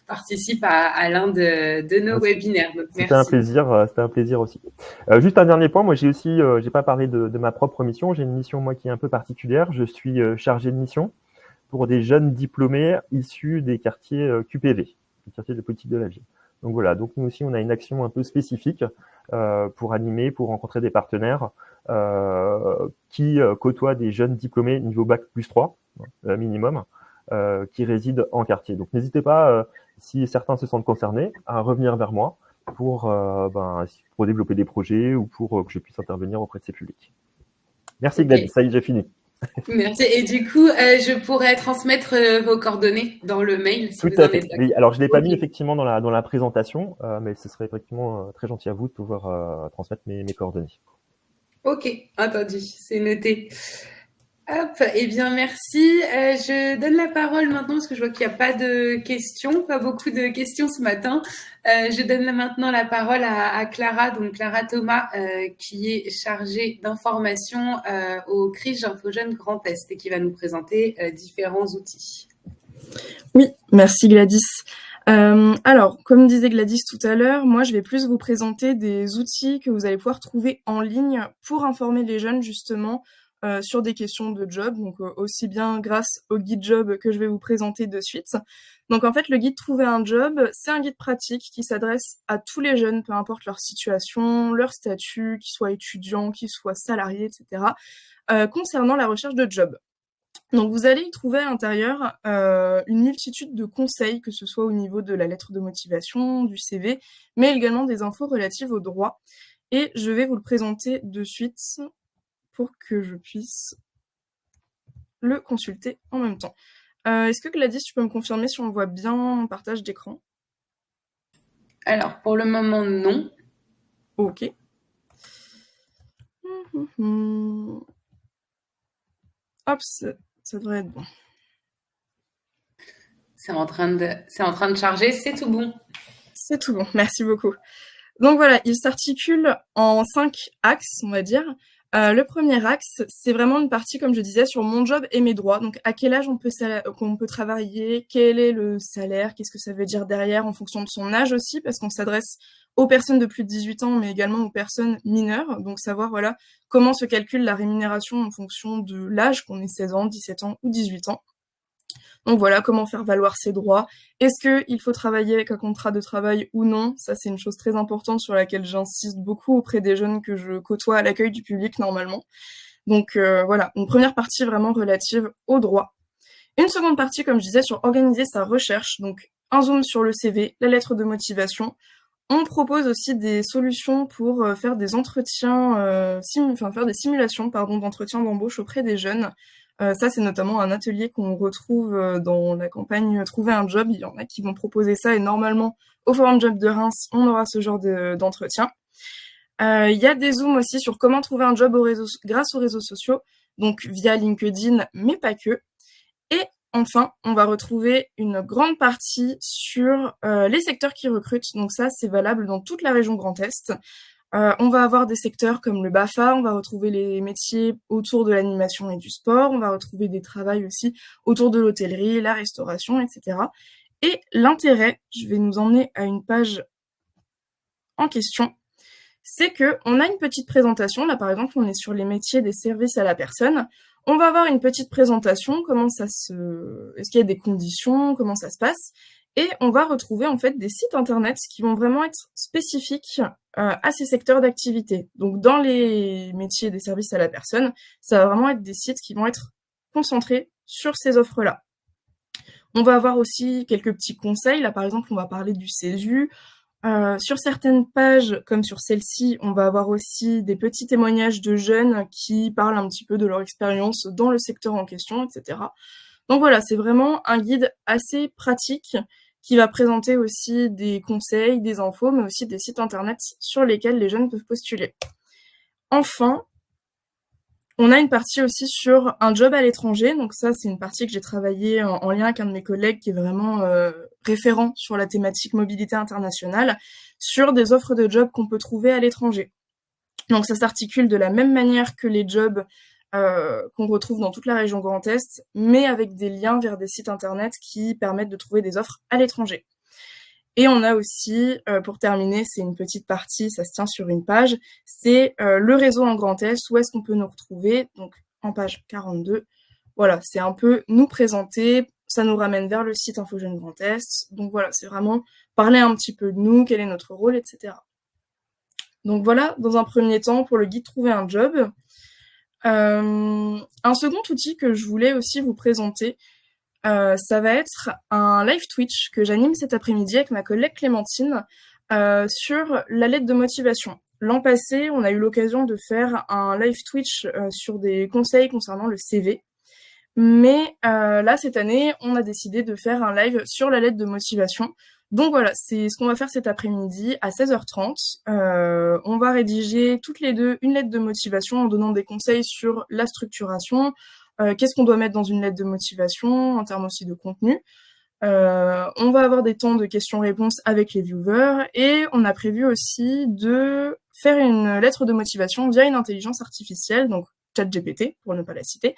participe à l'un de nos webinaires. Donc, c'était un plaisir aussi. Juste un dernier point, moi j'ai pas parlé de ma propre mission. J'ai une mission moi qui est un peu particulière. Je suis chargé de mission pour des jeunes diplômés issus des quartiers QPV. Le quartier de politique de la ville. Donc voilà, donc nous aussi on a une action un peu spécifique pour animer, pour rencontrer des partenaires qui côtoient des jeunes diplômés niveau bac plus 3 minimum qui résident en quartier. Donc n'hésitez pas, si certains se sentent concernés, à revenir vers moi pour développer des projets ou pour que je puisse intervenir auprès de ces publics. Merci Gladys, ça y est, j'ai fini. Merci. Et du coup, je pourrais transmettre vos coordonnées dans le mail si vous en êtes d'accord. Oui, alors je ne l'ai pas mis effectivement dans la présentation, mais ce serait effectivement très gentil à vous de pouvoir transmettre mes coordonnées. Ok, entendu, c'est noté. Hop, eh bien merci. Je donne la parole maintenant parce que je vois qu'il n'y a pas de questions, pas beaucoup de questions ce matin. Je donne maintenant la parole à Clara, donc Clara Thomas, qui est chargée d'information au CRIJ InfoJeunes Grand Est et qui va nous présenter différents outils. Oui, merci Gladys. Alors, comme disait Gladys tout à l'heure, moi je vais plus vous présenter des outils que vous allez pouvoir trouver en ligne pour informer les jeunes justement sur des questions de job, donc aussi bien grâce au guide job que je vais vous présenter de suite. Donc en fait, le guide Trouver un job, c'est un guide pratique qui s'adresse à tous les jeunes, peu importe leur situation, leur statut, qu'ils soient étudiants, qu'ils soient salariés, etc., concernant la recherche de job. Donc vous allez y trouver à l'intérieur une multitude de conseils, que ce soit au niveau de la lettre de motivation, du CV, mais également des infos relatives au droit. Et je vais vous le présenter de suite pour que je puisse le consulter en même temps. Est-ce que Gladys, tu peux me confirmer si on voit bien mon partage d'écran? Alors, pour le moment, non. Ok. Hop, ça devrait être bon. C'est en train de charger, c'est tout bon. C'est tout bon, merci beaucoup. Donc voilà, il s'articule en 5 axes, on va dire. Le premier axe, c'est vraiment une partie, comme je disais, sur mon job et mes droits. Donc, à quel âge on peut travailler, quel est le salaire, qu'est-ce que ça veut dire derrière en fonction de son âge aussi, parce qu'on s'adresse aux personnes de plus de 18 ans, mais également aux personnes mineures. Donc, savoir, voilà, comment se calcule la rémunération en fonction de l'âge, qu'on ait 16 ans, 17 ans ou 18 ans. Donc voilà, comment faire valoir ses droits. Est-ce qu'il faut travailler avec un contrat de travail ou non? Ça, c'est une chose très importante sur laquelle j'insiste beaucoup auprès des jeunes que je côtoie à l'accueil du public normalement. Donc voilà, une première partie vraiment relative aux droits. Une seconde partie, comme je disais, sur organiser sa recherche. Donc un zoom sur le CV, la lettre de motivation. On propose aussi des solutions pour faire des entretiens, faire des simulations d'entretien d'embauche auprès des jeunes. Ça, c'est notamment un atelier qu'on retrouve dans la campagne Trouver un job. Il y en a qui vont proposer ça et normalement, au Forum Job de Reims, on aura ce genre d'entretien. Il y a des zooms aussi sur comment trouver un job grâce aux réseaux sociaux, donc via LinkedIn, mais pas que. Et enfin, on va retrouver une grande partie sur les secteurs qui recrutent. Donc ça, c'est valable dans toute la région Grand Est. On va avoir des secteurs comme le BAFA, on va retrouver les métiers autour de l'animation et du sport, on va retrouver des travails aussi autour de l'hôtellerie, la restauration, etc. Et l'intérêt, je vais nous emmener à une page en question, c'est qu'on a une petite présentation. Là, par exemple, on est sur les métiers des services à la personne. On va avoir une petite présentation, est-ce qu'il y a des conditions, comment ça se passe, et on va retrouver en fait des sites internet qui vont vraiment être spécifiques à ces secteurs d'activité. Donc dans les métiers des services à la personne, ça va vraiment être des sites qui vont être concentrés sur ces offres-là. On va avoir aussi quelques petits conseils. Là, par exemple, on va parler du CESU. Sur certaines pages, comme sur celle-ci, on va avoir aussi des petits témoignages de jeunes qui parlent un petit peu de leur expérience dans le secteur en question, etc. Donc voilà, c'est vraiment un guide assez pratique qui va présenter aussi des conseils, des infos, mais aussi des sites internet sur lesquels les jeunes peuvent postuler. Enfin, on a une partie aussi sur un job à l'étranger. Donc ça, c'est une partie que j'ai travaillée en lien avec un de mes collègues qui est vraiment référent sur la thématique mobilité internationale, sur des offres de job qu'on peut trouver à l'étranger. Donc ça s'articule de la même manière que les jobs qu'on retrouve dans toute la région Grand Est, mais avec des liens vers des sites internet qui permettent de trouver des offres à l'étranger. Et on a aussi, pour terminer, c'est une petite partie, ça se tient sur une page, c'est le réseau en Grand Est, où est-ce qu'on peut nous retrouver, donc en page 42. Voilà, c'est un peu nous présenter, ça nous ramène vers le site InfoJeunes Grand Est. Donc voilà, c'est vraiment parler un petit peu de nous, quel est notre rôle, etc. Donc voilà, dans un premier temps, pour le guide Trouver un job. Un second outil que je voulais aussi vous présenter, ça va être un live Twitch que j'anime cet après-midi avec ma collègue Clémentine sur la lettre de motivation. L'an passé, on a eu l'occasion de faire un live Twitch sur des conseils concernant le CV. Mais là, cette année, on a décidé de faire un live sur la lettre de motivation. Donc voilà, c'est ce qu'on va faire cet après-midi à 16h30. On va rédiger toutes les deux une lettre de motivation en donnant des conseils sur la structuration, qu'est-ce qu'on doit mettre dans une lettre de motivation, en termes aussi de contenu. On va avoir des temps de questions-réponses avec les viewers et on a prévu aussi de faire une lettre de motivation via une intelligence artificielle, donc ChatGPT pour ne pas la citer.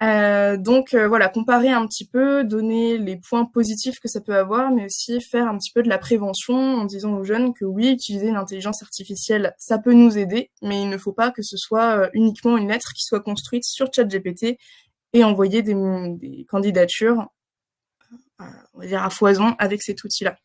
Voilà, comparer un petit peu, donner les points positifs que ça peut avoir, mais aussi faire un petit peu de la prévention en disant aux jeunes que oui, utiliser une intelligence artificielle, ça peut nous aider, mais il ne faut pas que ce soit uniquement une lettre qui soit construite sur ChatGPT et envoyer des candidatures on va dire à foison avec cet outil-là.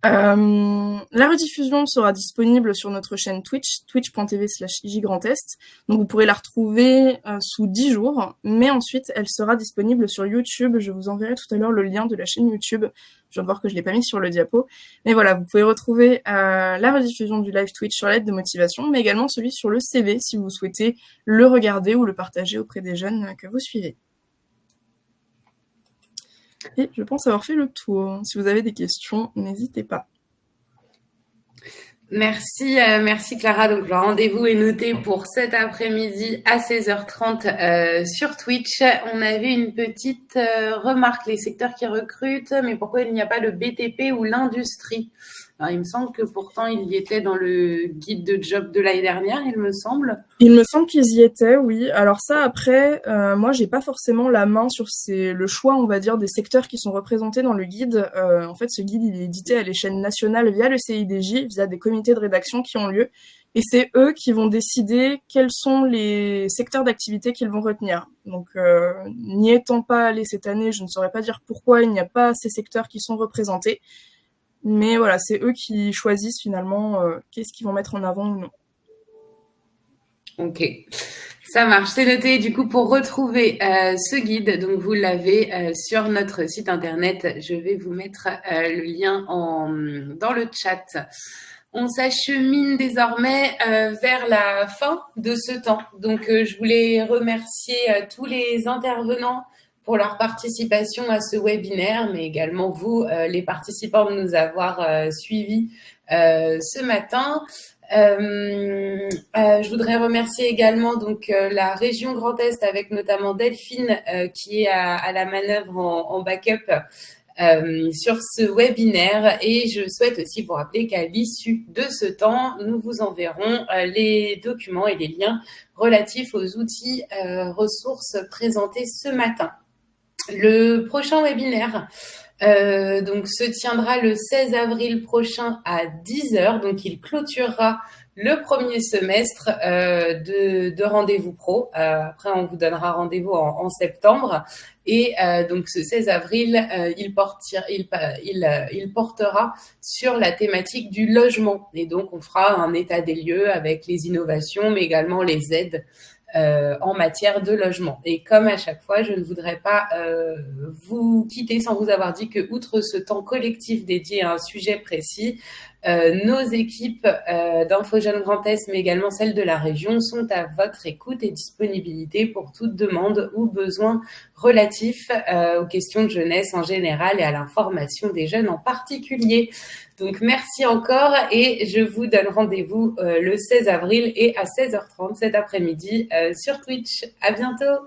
La rediffusion sera disponible sur notre chaîne Twitch, twitch.tv/ijgrandest. Donc vous pourrez la retrouver sous 10 jours, mais ensuite elle sera disponible sur YouTube. Je vous enverrai tout à l'heure le lien de la chaîne YouTube. Je viens de voir que je l'ai pas mis sur le diapo. Mais voilà, vous pouvez retrouver la rediffusion du live Twitch sur l'aide de motivation, mais également celui sur le CV si vous souhaitez le regarder ou le partager auprès des jeunes que vous suivez. Et je pense avoir fait le tour. Si vous avez des questions, n'hésitez pas. Merci Clara. Donc le rendez-vous est noté pour cet après-midi à 16h30 sur Twitch. On avait une petite remarque, les secteurs qui recrutent, mais pourquoi il n'y a pas le BTP ou l'industrie? Alors, il me semble que pourtant il y était dans le guide de job de l'année dernière, il me semble. Il me semble qu'ils y étaient, oui. Alors ça, après, moi, j'ai pas forcément la main sur le choix, on va dire, des secteurs qui sont représentés dans le guide. En fait, ce guide, il est édité à l'échelle nationale via le CIDJ, via des comités de rédaction qui ont lieu. Et c'est eux qui vont décider quels sont les secteurs d'activité qu'ils vont retenir. Donc, n'y étant pas allé cette année, je ne saurais pas dire pourquoi il n'y a pas ces secteurs qui sont représentés. Mais voilà, c'est eux qui choisissent finalement qu'est-ce qu'ils vont mettre en avant ou non. Ok, ça marche, c'est noté. Du coup, pour retrouver ce guide, donc vous l'avez sur notre site internet. Je vais vous mettre le lien dans le chat. On s'achemine désormais vers la fin de ce temps. Donc, je voulais remercier tous les intervenants pour leur participation à ce webinaire, mais également vous, les participants, de nous avoir suivis ce matin. Je voudrais remercier également donc la région Grand Est avec notamment Delphine qui est à la manœuvre en backup sur ce webinaire, et je souhaite aussi vous rappeler qu'à l'issue de ce temps, nous vous enverrons les documents et les liens relatifs aux outils ressources présentés ce matin. Le prochain webinaire donc se tiendra le 16 avril prochain à 10h. Donc, il clôturera le premier semestre de Rendez-vous Pro. Après, on vous donnera rendez-vous en septembre. Et donc, ce 16 avril, il portera sur la thématique du logement. Et donc, on fera un état des lieux avec les innovations, mais également les aides en matière de logement. Et comme à chaque fois, je ne voudrais pas vous quitter sans vous avoir dit que, outre ce temps collectif dédié à un sujet précis, nos équipes d'InfoJeunes Grand Est, mais également celles de la région, sont à votre écoute et disponibilité pour toute demande ou besoin relatif aux questions de jeunesse en général et à l'information des jeunes en particulier. Donc, merci encore, et je vous donne rendez-vous le 16 avril et à 16h30 cet après-midi sur Twitch. À bientôt!